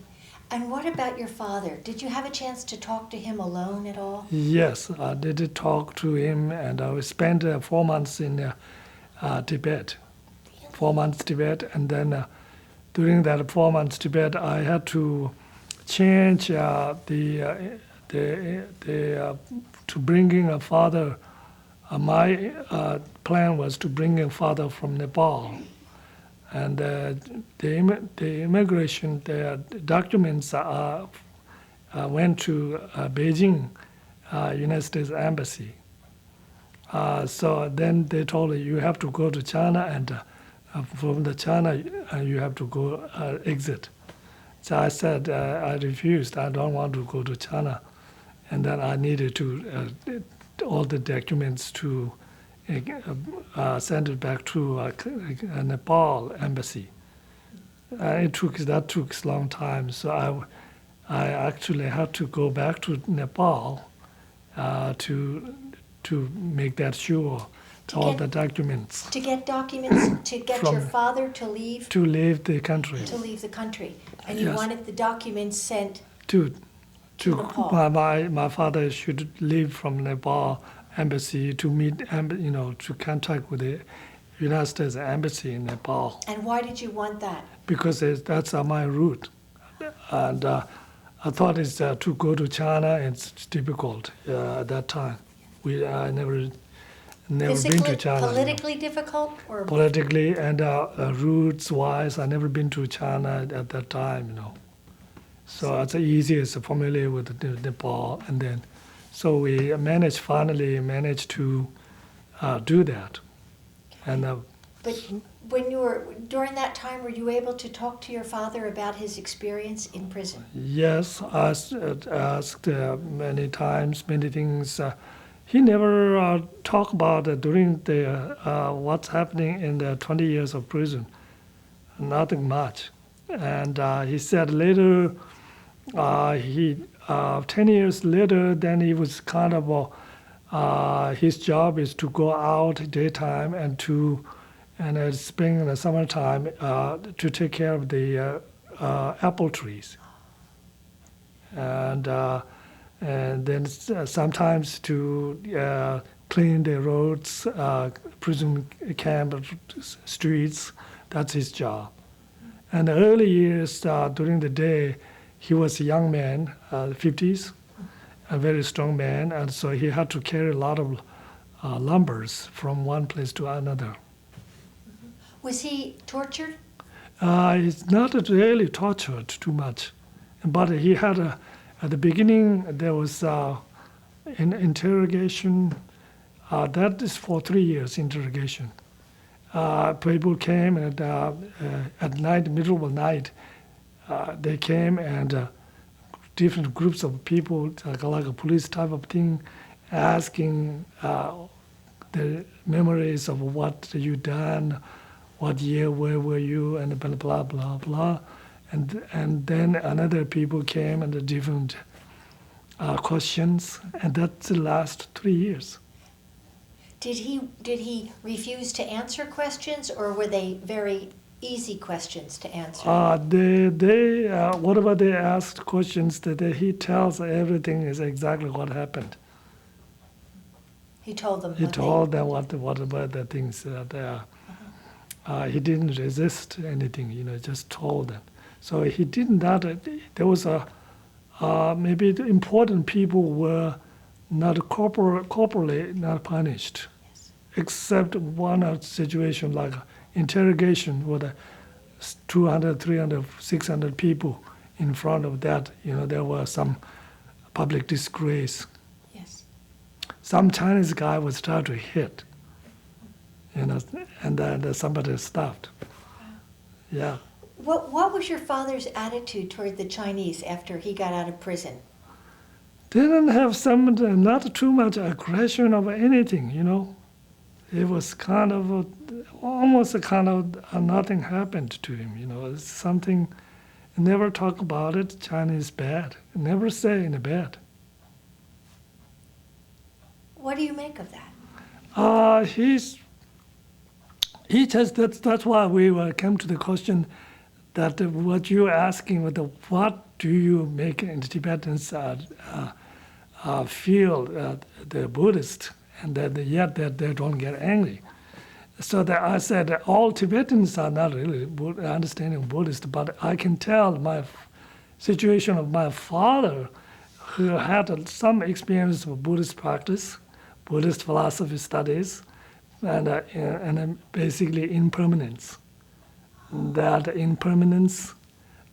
And what about your father? Did you have a chance to talk to him alone at all? Yes, I did talk to him, and I spent 4 months in Tibet. 4 months Tibet, and then during that 4 months Tibet, I had to change to bringing a father. My plan was to bring a father from Nepal, and the immigration, the documents went to Beijing, United States Embassy. So then they told me you have to go to China, and from the China you have to go exit. So I said I refused. I don't want to go to China, and then I needed to all the documents to send it back to Nepal embassy. That took a long time. So I actually had to go back to Nepal to make that sure To all get- the documents To get documents, to get your From- father to leave to leave the country. the country. And you Yes. wanted the documents sent, To Nepal. my father should leave from Nepal embassy to meet to contact with the United States embassy in Nepal, and why did you want that? because that's my route, and I thought it's to go to China. It's difficult at that time. I never been to Physically, China. politically difficult, or Politically and roots wise, I never been to China at that time. So it's easiest familiar with Nepal, and then so we finally managed to do that, and but when you were during that time, were you able to talk to your father about his experience in prison? yes, asked many times, many things. He never talked about during the what's happening in the 20 years of prison. Nothing much, and he said later. 10 years later, then he was kind of his job is to go out daytime and spring and the summertime to take care of the apple trees, and then sometimes to clean the roads, prison camp streets. That's his job. And the early years during the day, he was a young man, 50s, a very strong man, and so he had to carry a lot of lumbers from one place to another. Was he tortured? It's not really tortured too much, but he had at the beginning there was an interrogation. That is for 3 years interrogation. People came and at night, middle of the night. They came and different groups of people, like a police type of thing, asking the memories of what you done, what year, where were you, and blah, blah, blah, blah. And then another people came and the different questions, and that's the last 3 years. Did he refuse to answer questions, or were they very easy questions to answer? They whatever they asked questions, he tells everything is exactly what happened. He told them. He told them what about the things there. He didn't resist anything, just told them. So he didn't that. There was maybe the important people were not corporally not punished, Yes. except one situation like interrogation with 200, 300, 600 people in front of that. There was some public disgrace. Yes. Some Chinese guy was trying to hit, and then somebody stopped. Yeah. What was your father's attitude toward the Chinese after he got out of prison? Didn't have not too much aggression or anything, It was kind of almost nothing happened to him, It's something. Never talk about it. Chinese bad. Never say in bad. What do you make of that? He just that's why we came to the question that what you're asking with what do you make in the Tibetans feel they're Buddhist and yet they don't get angry. So that I said all Tibetans are not really understanding Buddhist, but I can tell my situation of my father, who had some experience of Buddhist practice, Buddhist philosophy studies, and basically impermanence. That impermanence,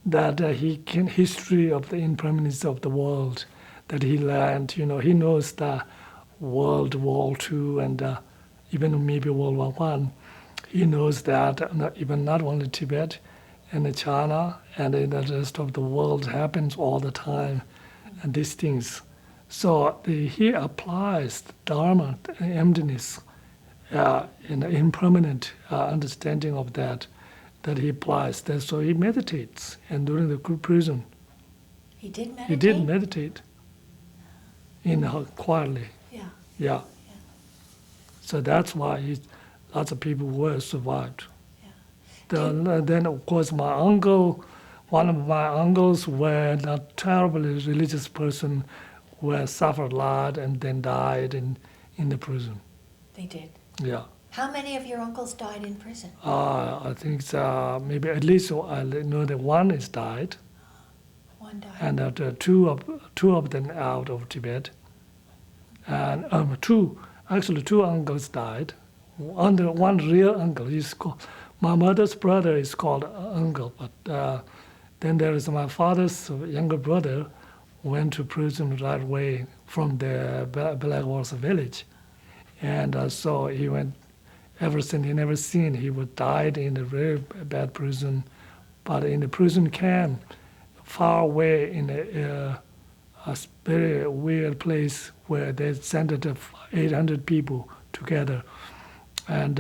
that history of the impermanence of the world, that he learned. He knows the World War II and even maybe World War I. He knows that not only Tibet and China and in the rest of the world happens all the time, and these things. So he applies Dharma, emptiness, in the impermanent understanding of that he applies. So he meditates, and during the prison, He did meditate? he did meditate quietly. Yeah. Yeah. So that's why lots of people were survived. Yeah. Then, of course, one of my uncles were not terribly religious person, who suffered a lot and then died in the prison. They did. Yeah. How many of your uncles died in prison? I think it's, maybe at least I know that one is died, One died. and that two of them out of Tibet, and two uncles died. One real uncle is called, my mother's brother is called uncle, but then there is my father's younger brother went to prison right away from the Black Horse village, and so he went. Ever since he never seen, he would died in a very bad prison, but in the prison camp, far away in a very weird place where they sent 800 people together, and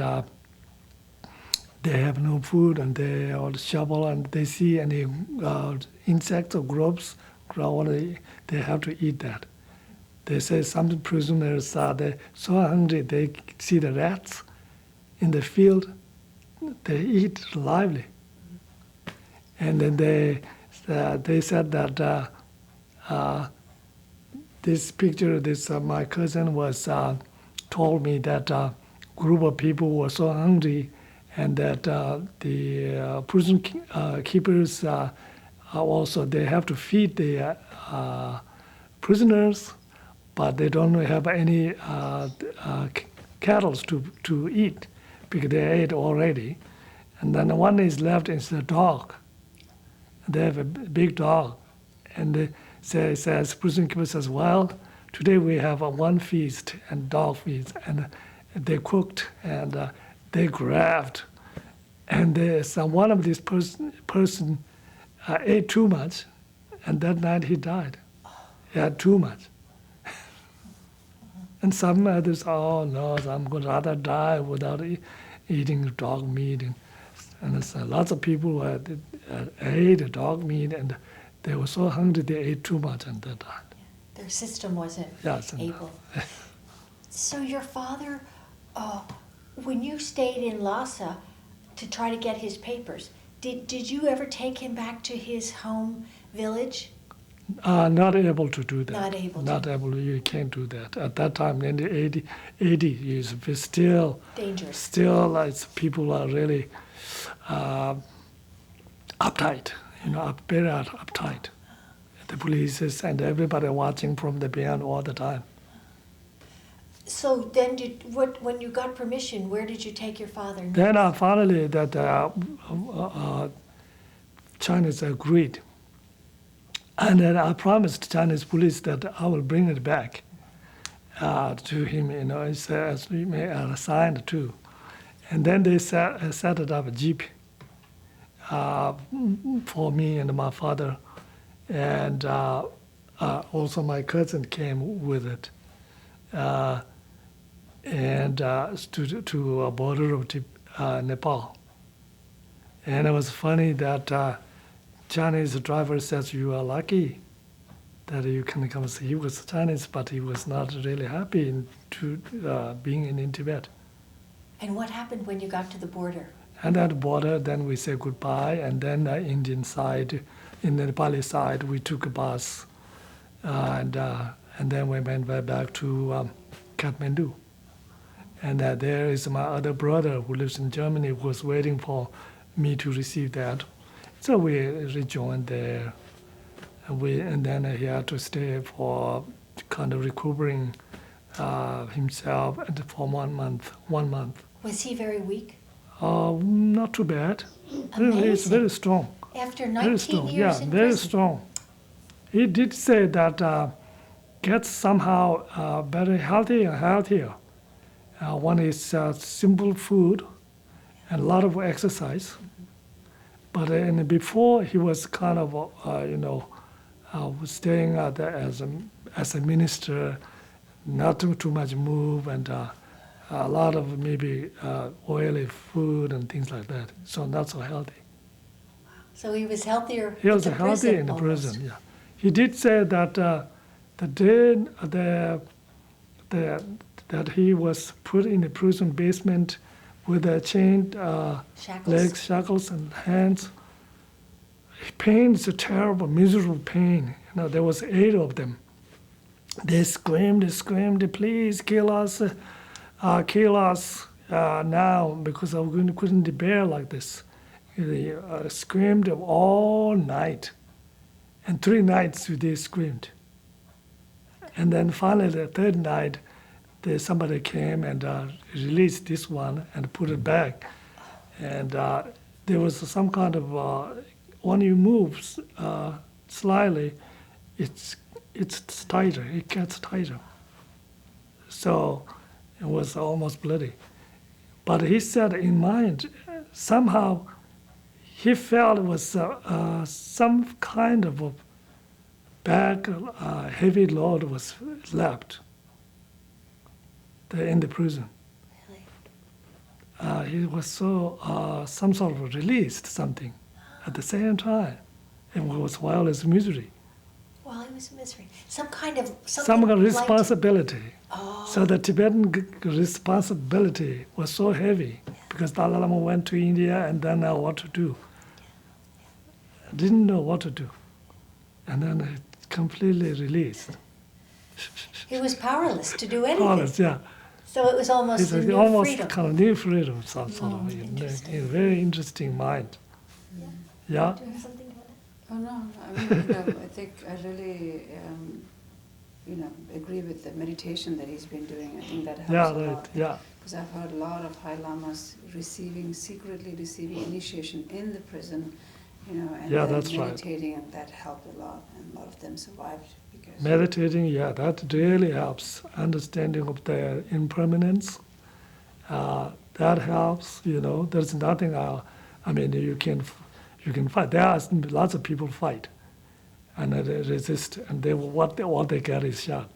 they have no food, and they all shovel, and they see any insects or grubs, they have to eat that. They say some prisoners they're so hungry they see the rats in the field, they eat lively. And then they said that this picture, my cousin was told me that group of people were so hungry, and that the prison keepers also they have to feed the prisoners, but they don't have any cattle to eat, because they ate already. And then the one is left is the dog. They have a big dog. And they says, prison keeper says, well, today we have one feast and dog feast. And they cooked and they grabbed. And one of these person ate too much. And that night he died. He had too much. And some others, oh no, I'm going to rather die without eating dog meat. And there's lots of people who ate dog meat, and they were so hungry they ate too much and they died. Their system wasn't able. So your father, when you stayed in Lhasa to try to get his papers, did you ever take him back to his home village? Not able to do that. Not able to. You can't do that. At that time, in the 80s, it's still dangerous. Still, people are really uptight, very uptight. The police and everybody watching from the beyond all the time. So then, when you got permission, where did you take your father next? Then finally, that Chinese agreed. And then I promised Chinese police that I will bring it back to him, as we may assigned to. And then they set it up a jeep for me and my father, and also my cousin came with it, and to a border of Nepal. And it was funny that Chinese driver says, you are lucky that you can come see. He was Chinese, but he was not really happy being in Tibet. And what happened when you got to the border? And at the border, then we say goodbye, and then the Indian side, in the Nepali side, we took a bus, and then we went back to Kathmandu. And there is my other brother who lives in Germany, who was waiting for me to receive that. So we rejoined there, and then he had to stay for kind of recovering himself for 1 month. 1 month. Was he very weak? Not too bad. Really, he's very strong. After 19 Very strong. years Yeah, in very prison? strong. He did say that gets somehow very healthier and healthier. One is simple food and a lot of exercise. But before he was kind of, was staying as a minister, not too much move, and a lot of maybe oily food and things like that. So not so healthy. So he was healthier. He was in the healthy prison in the almost. prison. Yeah, he did say that the day that he was put in a prison basement with a chained Shackles. legs, shackles, and hands. Pain is a terrible, miserable pain. There was 8 of them. They screamed, please kill us now, because we couldn't bear like this. They screamed all night. And 3 nights they screamed. And then finally, the 3rd night, somebody came and released this one and put it back. And there was some kind of, when you move slightly, it's tighter, it gets tighter. So it was almost bloody. But he said in mind, somehow he felt it was some kind of a bag, heavy load was left there in the prison. Really? He was so, some sort of released something at the same time. It was while his misery. Well, it was misery. Some kind of Responsibility. Oh. So the Tibetan responsibility was so heavy because Dalai Lama went to India and then now what to do. Didn't know what to do. And then it completely released. He was powerless to do anything. Powerless, yeah. So it was almost It's a new almost freedom. kind of new freedom, some sort of, interesting. in a very interesting mind. Yeah? Do you have something to add? Oh no, I mean, I think I really, agree with the meditation that he's been doing. I think that helps Yeah, a right, lot. yeah. Because I've heard a lot of High Lamas secretly receiving initiation in the prison, and Yeah, then that's right. meditating, and that helped a lot, and a lot of them survived because. Meditating, yeah, that really helps. Understanding of the impermanence, that helps. There's nothing. You can fight. There are lots of people fight, and they resist, and what they get is shot.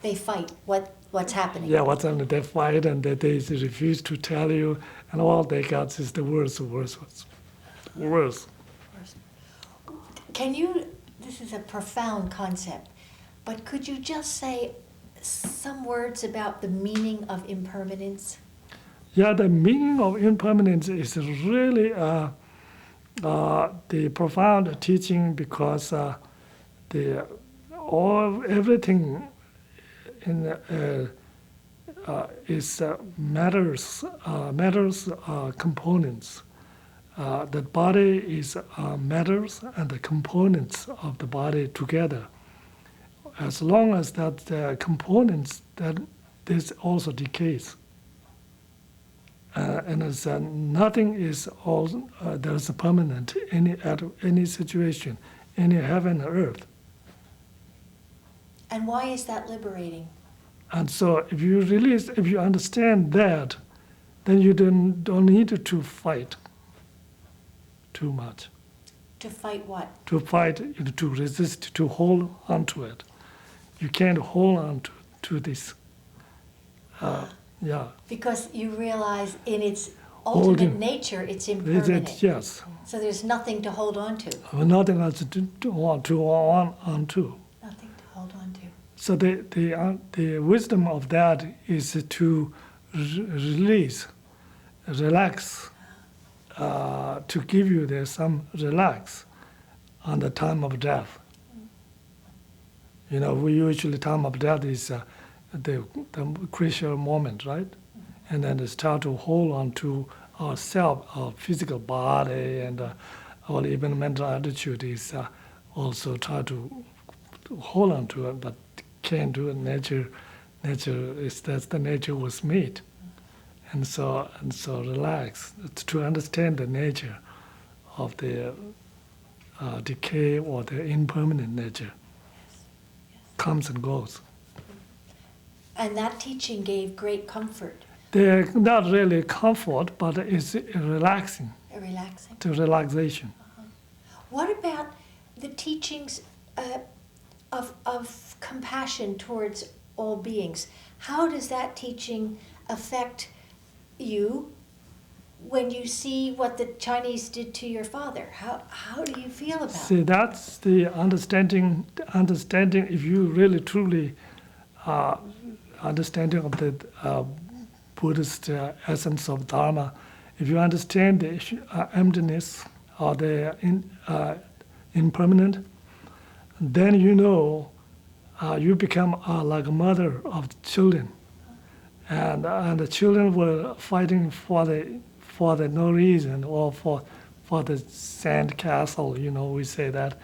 They fight. What's happening? Yeah, what's happening? They fight, and they refuse to tell you, and all they got is the worst. Can you? This is a profound concept, but could you just say some words about the meaning of impermanence? Yeah, the meaning of impermanence is really the profound teaching because everything in is matters components. The body is matters and the components of the body together. As long as that components, that this also decays. And as nothing is all there is a permanent at any situation, any heaven or earth. And why is that liberating? And so if you understand that, then you don't need to fight too much. To fight what? To fight, to resist, to hold on to it. You can't hold on to this. Yeah. Because you realize in its Holding. ultimate nature, it's impermanent. Yes. So there's nothing to hold on to. Nothing else to want to hold on to. Nothing to hold on to. So the wisdom of that is to release, relax, to give you there some relax on the time of death. We usually time of death is the crucial moment, right? And then start to hold on to ourselves, our physical body, and our even mental attitude is also try to hold on to it, but can't do it. Nature is that's the nature was made, and so relax to understand the nature of the decay or the impermanent nature. Comes and goes. And that teaching gave great comfort. They're not really comfort, but it's relaxing. Relaxing. To relaxation. What about the teachings of compassion towards all beings? How does that teaching affect you when you see what the Chinese did to your father? How do you feel about See, it? that's the understanding. If you really truly understanding of the Buddhist essence of Dharma, if you understand the emptiness or the impermanent, then you know you become like a mother of children, and the children were fighting for the no reason, or for the sand castle, we say that,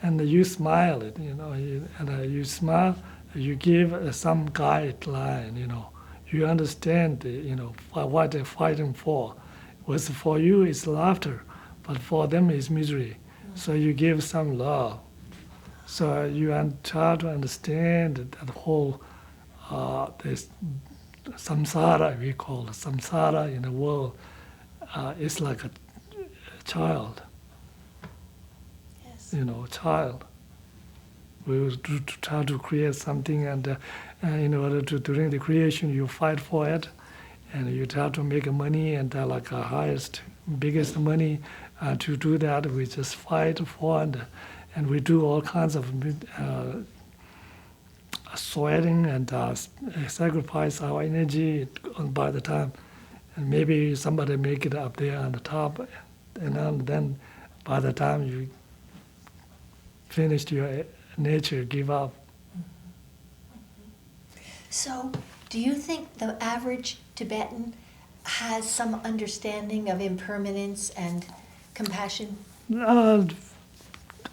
and you smile it, and you smile, you give some guideline, you understand, what they're fighting for. Was for you is laughter, but for them is misery. So you give some love. So you try to understand that whole this samsara, we call it samsara in the world, is like a child. Yes. Child. We will try to create something, and in order to during the creation, you fight for it, and you try to make money, and like the highest, biggest money. To do that, we just fight for it, and we do all kinds of sweating and sacrifice our energy by the time, and maybe somebody make it up there on the top, and then by the time you finished your nature, give up. So, do you think the average Tibetan has some understanding of impermanence and compassion?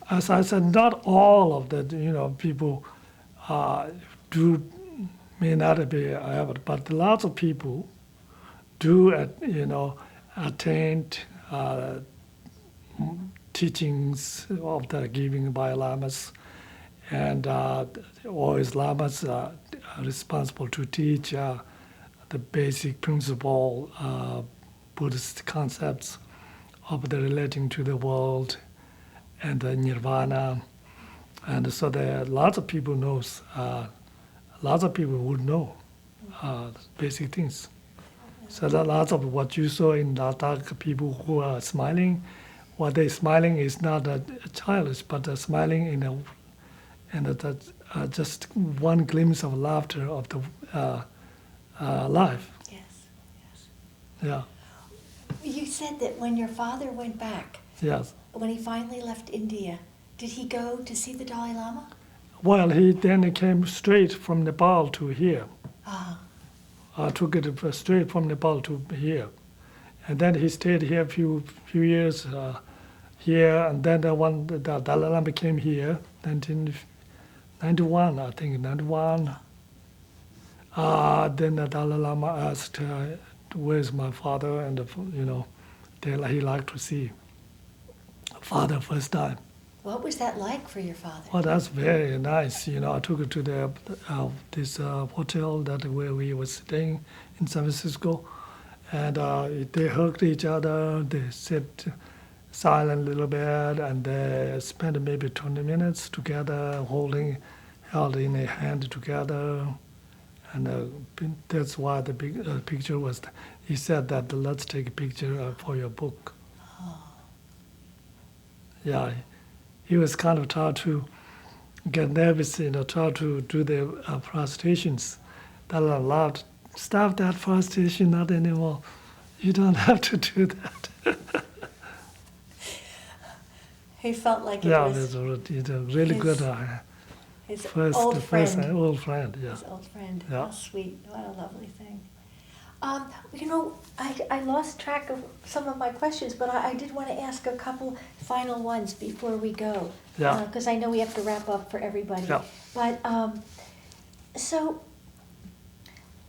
As I said, not all of the people may not be able, but lots of people do attain teachings of the giving by lamas, and always lamas are responsible to teach the basic principle Buddhist concepts of the relating to the world and the nirvana, and so there are lots of people lots of people would know basic things. So there are lots of what you saw in Ladakh, people who are smiling. What they're smiling is not childish, but they're smiling just one glimpse of laughter of the life. Yes, yes. Yeah. You said that when your father went back, Yes. when he finally left India, did he go to see the Dalai Lama? Well, he then came straight from Nepal to here. Ah, Took it straight from Nepal to here, and then he stayed here a few years here, and then the Dalai Lama came here, 1991, I think, 91. Then the Dalai Lama asked, "Where's my father?" And he liked to see father first time. what was that like for your father? Well, that's very nice. I took it to this hotel where we were staying in San Francisco, and they hugged each other. They sat silent a little bit, and they spent maybe 20 minutes together, held in a hand together, and that's why the big picture was. He said that let's take a picture for your book. Oh. Yeah. He was kind of trying to get nervous, try to do the prostrations. That allowed, stop that prostration, not anymore. You don't have to do that. He felt like it Yeah, was it's a really his- good his old friend, yeah. His old friend. Yeah. How sweet. What a lovely thing. I lost track of some of my questions, but I did want to ask a couple final ones before we go. Yeah. Because I know we have to wrap up for everybody. Yeah. But, so,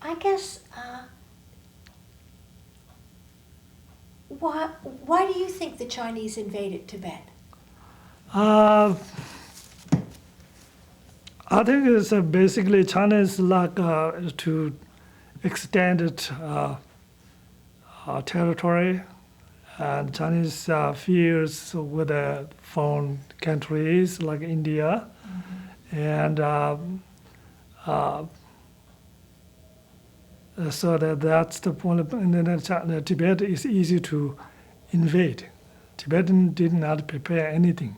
I guess, why do you think the Chinese invaded Tibet? I think it's basically China is like to extended territory, and Chinese fears with foreign countries like India, and so that's the point. And then Tibet is easy to invade. Tibetan did not prepare anything.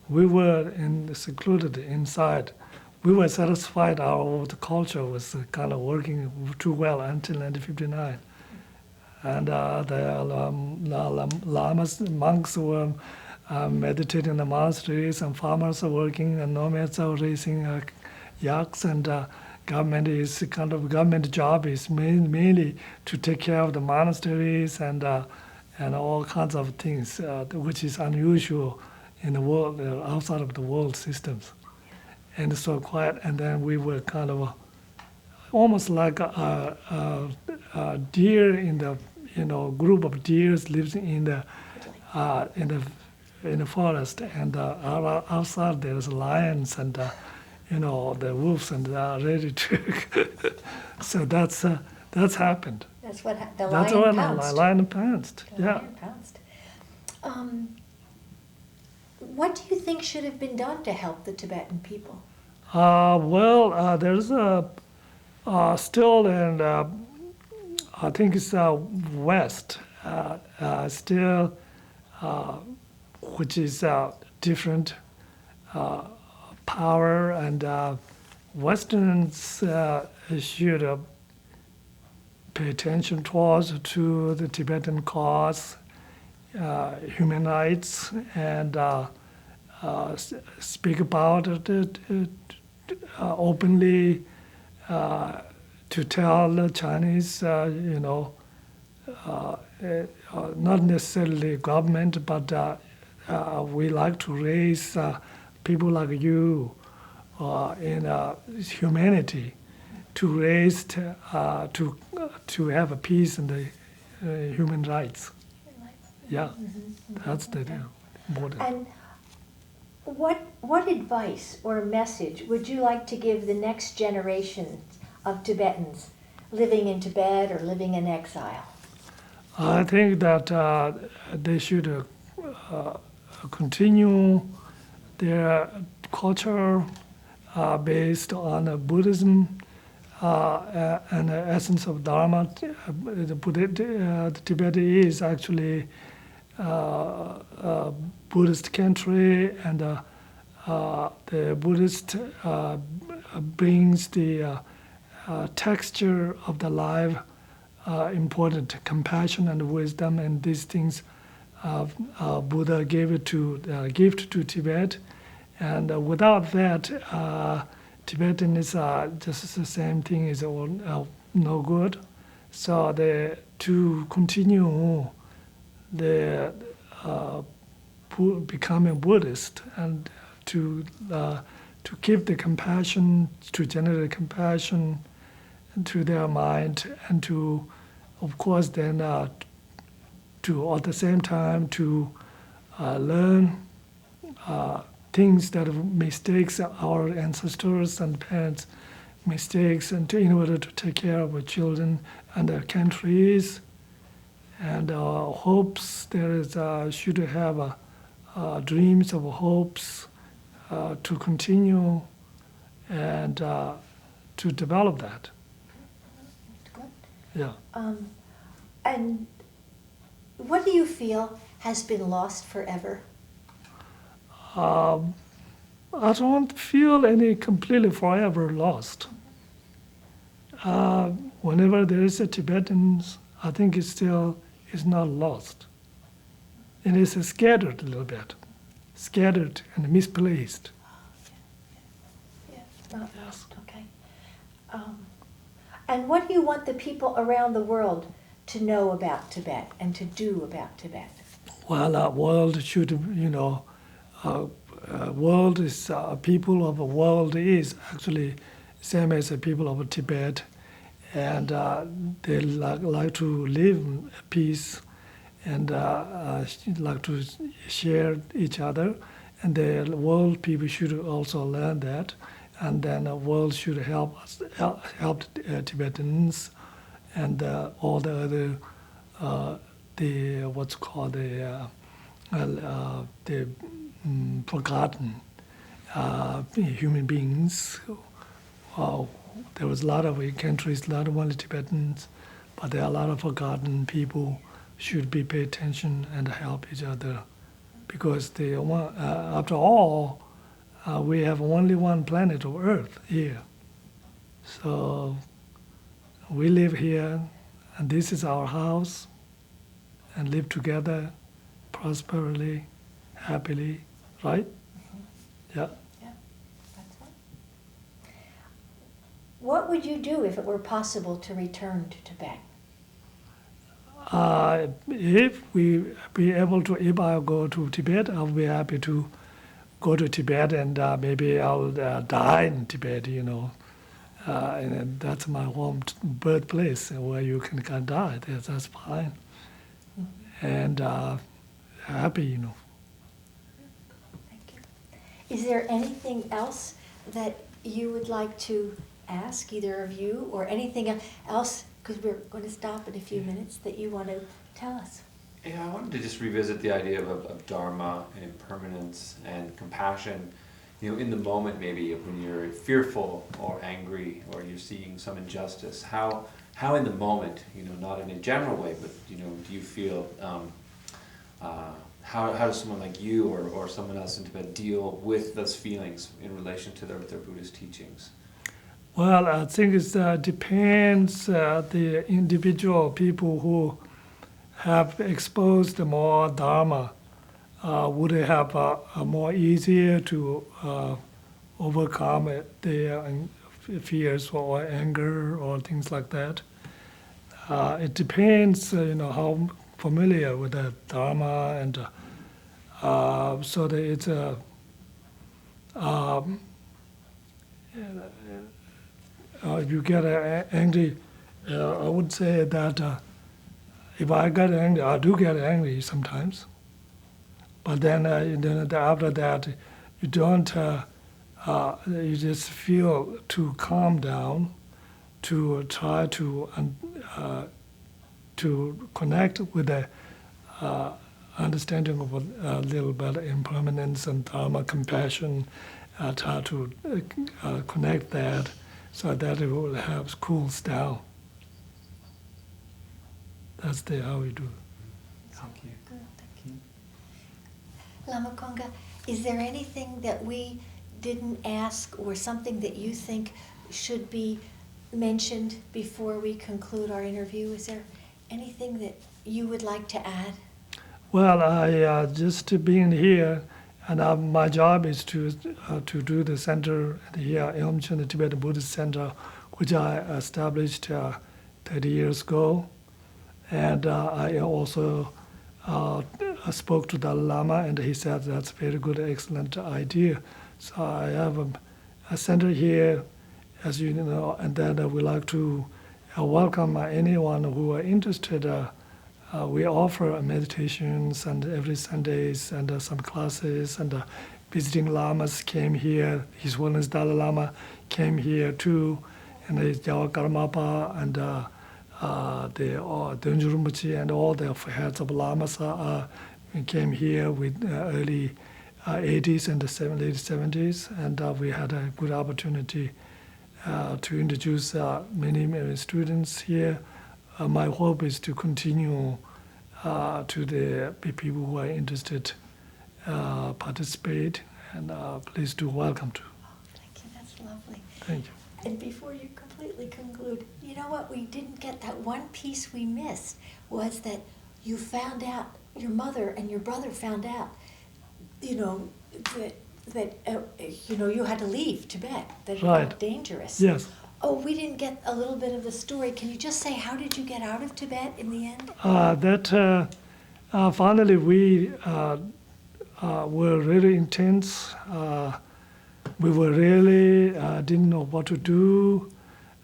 We were secluded inside we were satisfied our old culture was kind of working too well until 1959. And the lamas, monks were meditating in the monasteries, and farmers are working, and nomads are raising yaks, and government job is mainly to take care of the monasteries and all kinds of things, which is unusual in the world, outside of the world systems. And so quiet, and then we were kind of almost like a deer in the, group of deers lives in the forest, and outside there's lions and the wolves, and they are ready to. So that's happened. That's what the That's lion what pounced. lion pounced. The Yeah. lion pounced. What do you think should have been done to help the Tibetan people? There's still in, I think it's west, still, which is different power, and Westerns should pay attention towards to the Tibetan cause, human rights, and speak about it openly, to tell the Chinese, not necessarily government, but we like to raise people like you in humanity, to raise to have a peace and the human rights. Yeah, that's the important. And what advice or message would you like to give the next generation of Tibetans living in Tibet or living in exile? I think that they should continue their culture based on Buddhism and the essence of Dharma. The Tibet is actually a Buddhist country, and the Buddhist brings the texture of the life important, compassion and wisdom, and these things Buddha gave it to gift to Tibet, and without that, Tibetan is just the same thing, is all no good. So to continue the becoming Buddhist, and to keep the compassion, to generate compassion to their mind, and to, of course, then to at the same time to learn things that mistakes our ancestors and parents mistakes, and in order to take care of our children and their countries, and hopes. There is should have dreams of hopes to continue and to develop that. Good. Yeah. And what do you feel has been lost forever? I don't feel any completely forever lost. Whenever there is a Tibetans, I think it still is not lost. It is scattered a little bit, scattered and misplaced. Yeah, not lost, okay. And what do you want the people around the world to know about Tibet and to do about Tibet? Well, world should, world is people of the world is actually same as the people of Tibet, and they like to live in peace, and like to share each other, and the world people should also learn that, and then the world should help Tibetans and all the other the what's called the forgotten human beings. There was a lot of countries, a lot of only Tibetans, but there are a lot of forgotten people. Should be pay attention and help each other, because they after all, we have only one planet of Earth here. So we live here, and this is our house, and live together prosperously, happily, right? Yeah. That's right. What would you do if it were possible to return to Tibet? If we be able to, if I go to Tibet, I'll be happy to go to Tibet, and maybe I'll die in Tibet, and that's my home birthplace where you can die. That's fine. And happy, Thank you. Is there anything else that you would like to ask, either of you, or anything else, because we're going to stop in a few minutes, that you want to tell us? Yeah, I wanted to just revisit the idea of Dharma and impermanence and compassion. In the moment, maybe when you're fearful or angry or you're seeing some injustice, how in the moment, not in a general way, but do you feel? How does someone like you or someone else in Tibet deal with those feelings in relation to their Buddhist teachings? Well, I think it depends the individual people who have exposed more Dharma would have more easier to overcome their fears or anger or things like that. It depends, how familiar with the Dharma, and so that it's if you get angry, I would say that if I get angry, I do get angry sometimes. But then after that, you don't. You just feel to calm down, to try to connect with the understanding of a little bit impermanence and Dharma, compassion. Try to connect that so that it will have cools down. That's how we do it. Thank you. Good, thank you. Lama Kunga, is there anything that we didn't ask or something that you think should be mentioned before we conclude our interview? Is there anything that you would like to add? Well, I just being here, and my job is to do the center here, Ewam, the Tibetan Buddhist Center, which I established 30 years ago. And I also spoke to the Lama, and he said that's a very good, excellent idea. So I have a center here, as you know, and then we like to welcome anyone who are interested. We offer meditations and every Sundays and some classes, and visiting lamas came here. His Holiness Dalai Lama came here too, and his Jawa Karmapa and the Dönju Rinpoche and all the heads of lamas came here with early 80s and the late 70s, and we had a good opportunity to introduce many students here. My hope is to continue to the people who are interested participate, and please do welcome to. Oh, thank you, that's lovely. Thank you. And before you completely conclude, you know what we didn't get, that one piece we missed was that you found out, your mother and your brother found out, that you had to leave Tibet, that it Right. got dangerous. Yes. Oh, we didn't get a little bit of the story. Can you just say, how did you get out of Tibet in the end? Finally we were really intense. We were really didn't know what to do.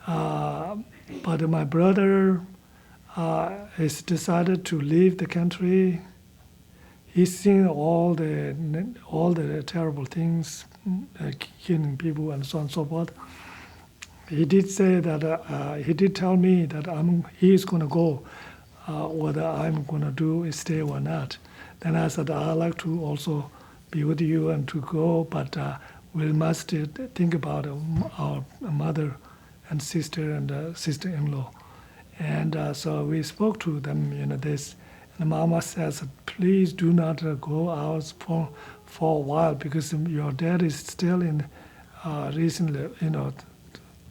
But my brother has decided to leave the country. He's seen all the terrible things, killing people and so on and so forth. He did say that he did tell me that he's going to go. Whether I'm going to do is stay or not. Then I said I'd like to also be with you and to go, but we must think about our mother and sister and sister-in-law. And so we spoke to them, this. And Mama says, please do not go out for a while because your dad is still in recently,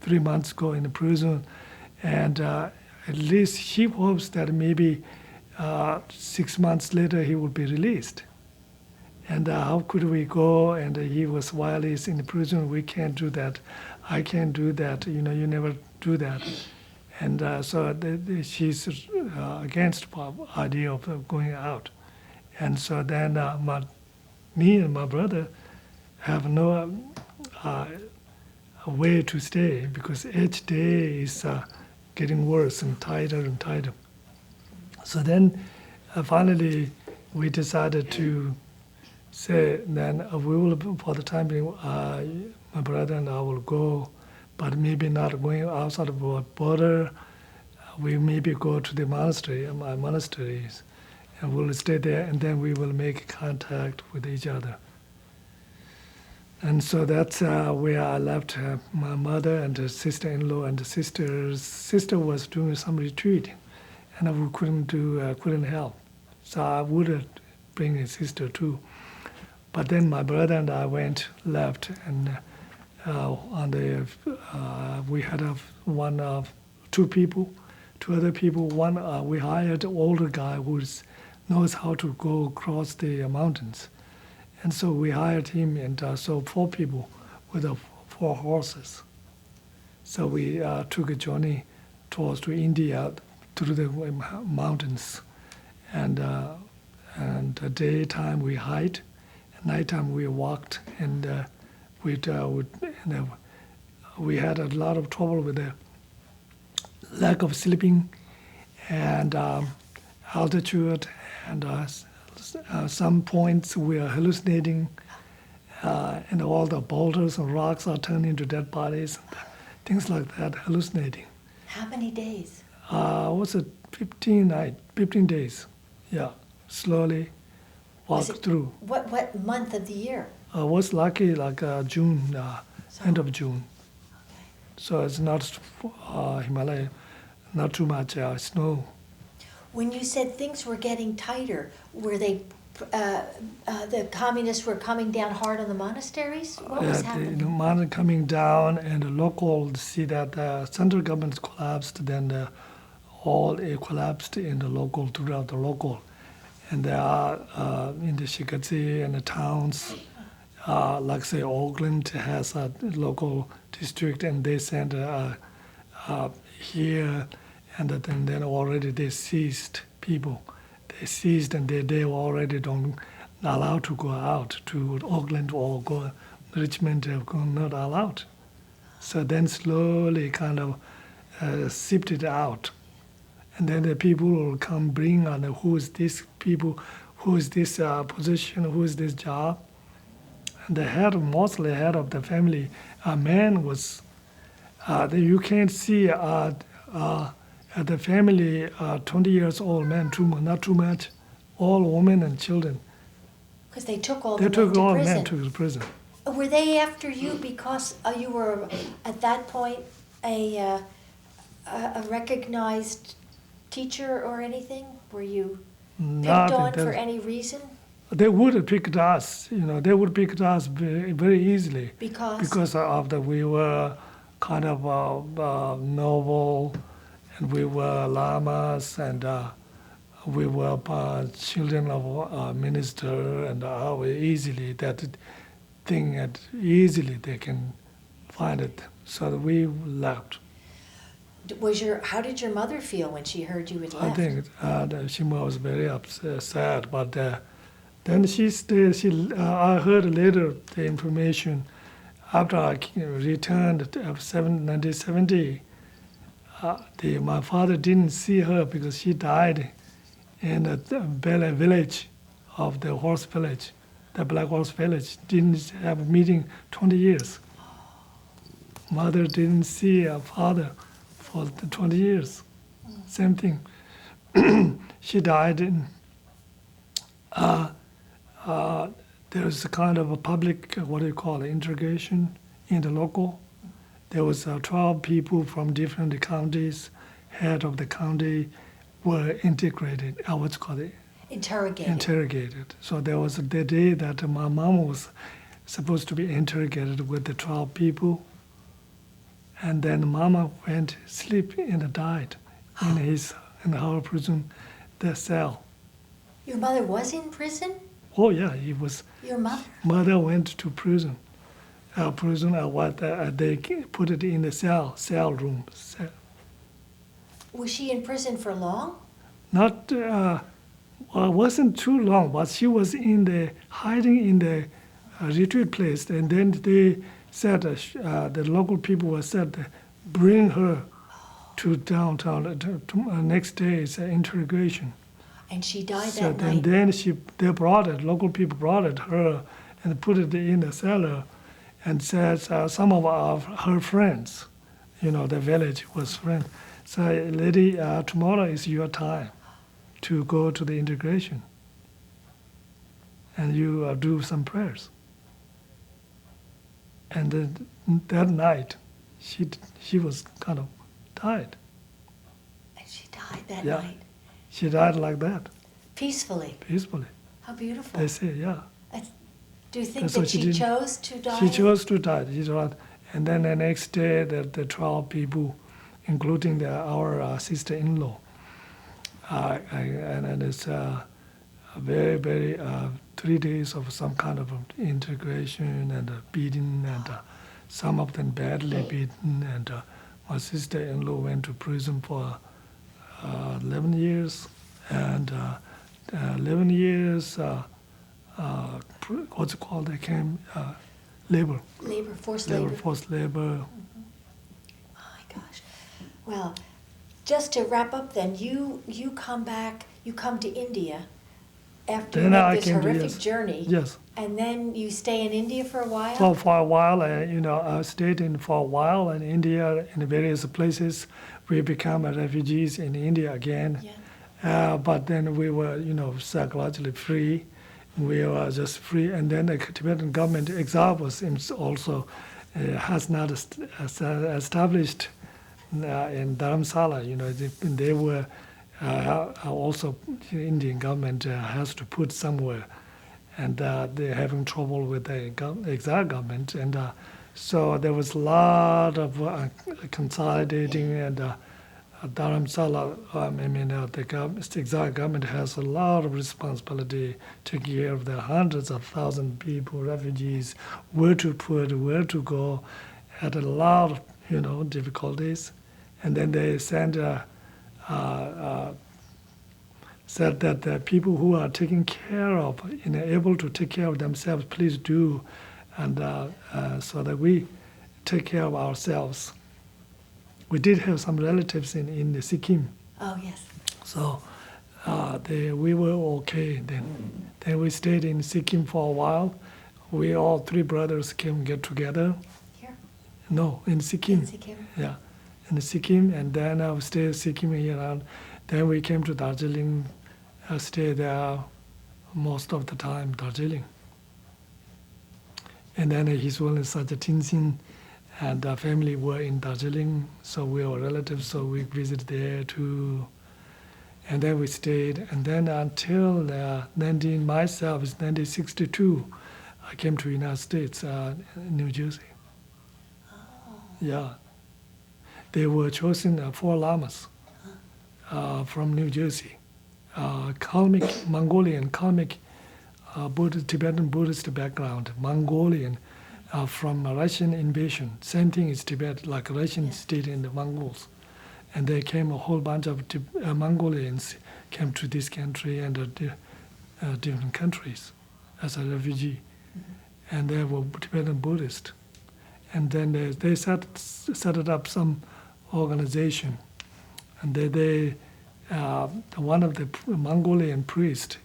3 months ago in the prison, and at least he hopes that maybe 6 months later he will be released. And how could we go? And he was, while he's in the prison, we can't do that. I can't do that. You never do that. And so she's against the idea of going out. And so then me and my brother have no way to stay because each day is getting worse and tighter and tighter. So then finally we decided to say then we will, for the time being, my brother and I will go, but maybe not going outside of the border. We maybe go to the monastery, my monasteries, and we'll stay there, and then we will make contact with each other. And so that's where I left my mother and her sister-in-law, and the sister was doing some retreat, and we couldn't help. So I would bring a sister too. But then my brother and I left, and we had two other people. One, we hired an older guy who knows how to go across the mountains. And so we hired him, and so 4 people with 4 horses. So we took a journey to India through the mountains. And the daytime we hiked, at nighttime we walked, and we had a lot of trouble with the lack of sleeping and altitude, and some points we are hallucinating, and all the boulders and rocks are turned into dead bodies, things like that, hallucinating. How many days? Was it 15 days? Yeah, slowly walk through. What month of the year? Was lucky like June, end of June. Okay. So it's not Himalaya, not too much snow. When you said things were getting tighter, were they the communists were coming down hard on the monasteries? What was happening? The mountain coming down, and the locals see that the central government collapsed, then all collapsed in the local, throughout the local. And there are in the Shigatse and the towns, like say Auckland has a local district, and they sent here, and then already they seized people. They seized, and they already don't allow to go out to Auckland or go Richmond. They're not allowed. So then slowly kind of sifted out. And then the people will come bring on who is this people, who is this position, who is this job. And mostly head of the family, a man was, you can't see the family, 20 years old man, not too much, all women and children. Because they took all They the took all men men to to prison. prison. Were they after you because you were at that point a recognized teacher or anything? Were you picked on for any reason? They would have picked us, they would pick us very, very easily. Because of we were kind of noble, and we were lamas, and we were children of a minister, and easily they can find it. So we left. How did your mother feel when she heard you had left? I think she was very sad, but then she stayed. I heard later the information after I returned in 1970. My father didn't see her because she died in the village of the horse village, the Black Horse Village. Didn't have a meeting 20 years. Mother didn't see her father for 20 years. Same thing. She died in, there was a kind of a public, interrogation in the local. There was 12 people from different counties, head of the county were integrated, interrogated. So there was the day that my mom was supposed to be interrogated with the 12 people, and then Mama went sleep and died in her prison, the cell. Your mother was in prison? Oh yeah, it was. Your mother? Mother went to prison. They put it in the cell room. Was she in prison for long? Not, well, it wasn't too long, but she was hiding in the retreat place, and then they said, the local people were said, bring her to downtown. Next day is interrogation. And she died So that night? then they brought it, local people brought it her and put it in the cellar, and said some of her friends, the village was friends, say, lady, tomorrow is your time to go to the integration, and you do some prayers. And then that night, she was kind of died. And she died that Yeah. night? She died like that, Peacefully? peacefully. How beautiful. They say, yeah. Do you think That's that what she she did. chose to die? She chose to die. She's right. And then the next day, the 12 people, including our sister-in-law, and it's a very, very 3 days of some kind of integration and beating, and some of them badly beaten. And my sister-in-law went to prison for 11 years, and 11 years. What's it called? They came labor. Forced labor. Forced labor. Oh my gosh. Well, just to wrap up then, you come back, you come to India after you Then I make this came to, horrific yes. journey, Yes. and then you stay in India for a while? So for a while, I stayed for a while in India, in various places. We became refugees in India again. Yeah. But then we were, psychologically free. We were just free. And then the Tibetan government exiled us also, has not established in Dharamsala. They were also, the Indian government has to put somewhere. And they're having trouble with the exile government. And so there was a lot of consolidating, and Dharamsala, the exile government has a lot of responsibility to take care of the hundreds of thousands of people, refugees, where to put, where to go, had a lot of, difficulties. And then they said that the people who are taking care of, able to take care of themselves, please do, and so that we take care of ourselves. We did have some relatives in the Sikkim, Oh, yes. so we were okay then. Then we stayed in Sikkim for a while. We all 3 brothers get together. Here? No, in Sikkim. In Sikkim? Yeah, in Sikkim, and then I stayed in Sikkim here, and then we came to Darjeeling. I stayed there most of the time, Darjeeling. And then his one is such a Tenzin, and the family were in Darjeeling, so we were relatives, so we visited there too. And then we stayed, and then until 1962, I came to United States, New Jersey. Oh. Yeah. They were chosen 4 lamas from New Jersey. Kalmyk, Mongolian, Kalmyk, Tibetan Buddhist background, Mongolian, from Russian invasion. Same thing as Tibet, like Russians did in the Mongols. And they came, a whole bunch of Mongolians came to this country and different countries as a refugee. Mm-hmm. And they were Tibetan Buddhist. And then they set up some organization. And they one of the Mongolian priests,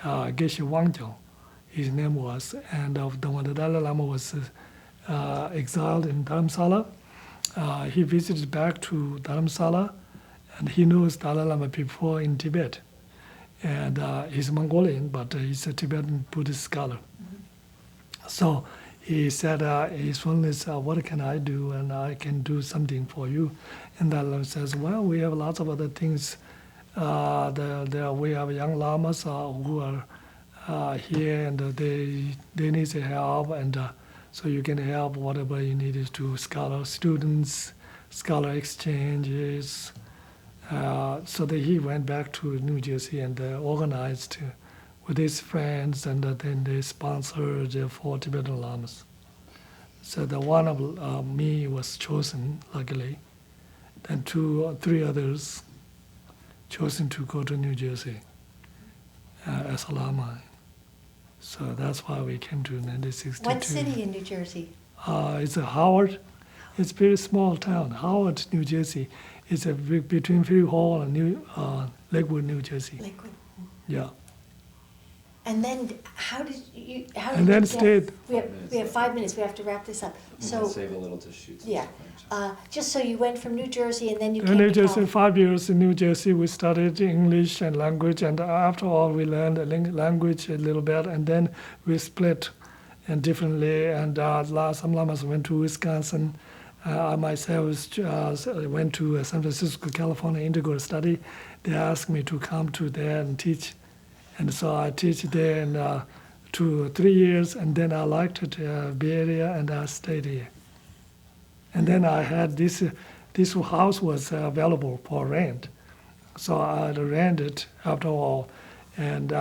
Geshe Wangyal, his name was, and when the Dalai Lama was exiled in Dharamsala, he visited back to Dharamsala, and he knows Dalai Lama before in Tibet. And he's Mongolian, but he's a Tibetan Buddhist scholar. Mm-hmm. So he said, his one is, what can I do? And I can do something for you. And Dalai Lama says, well, we have lots of other things we have young lamas who are here, and they need help, and so you can help whatever you need to scholar students, scholar exchanges. So that he went back to New Jersey and organized with his friends, and then they sponsored 4 Tibetan lamas. So the one of me was chosen, luckily, and 2 or 3 others chosen to go to New Jersey as a lama. So that's why we came to 1962. What city in New Jersey? It's a Howard. It's a very small town. Howard, New Jersey. It's between Freeport Hall and Lakewood, New Jersey. Lakewood. Yeah. And then how did you? How And did then you stayed. We have 5 minutes. We have to wrap this up. I'm So gonna save a little to shoot. some yeah, stuff. just so you went from New Jersey and then you In came New to Jersey, California. 5 years in New Jersey, we studied English and language, and after all, we learned the language a little bit, and then we split and differently. And some lamas went to Wisconsin. I myself went to San Francisco, California, Indigo study. They asked me to come to there and teach, and so I teach there in 2 or 3 years, and then I liked it, Bay Area, and I stayed here. And then I had this house was available for rent, so I rented after all, and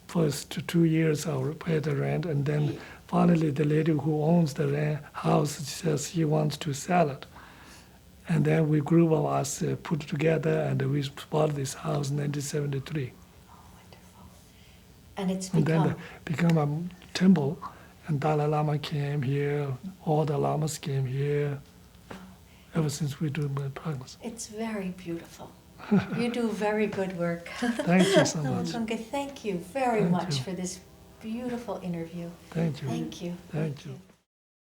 first 2 years I paid the rent, and then finally the lady who owns the house says she wants to sell it, and then we group of us put together, and we bought this house in 1973, Wonderful. And it's and then become it became a temple, and Dalai Lama came here, all the lamas came here. Ever since we do my practice. it's very beautiful. You do very good work. Thank you so Lama much. Kunga, thank you very Thank much you. for this beautiful interview. Thank you. Thank you. Thank you.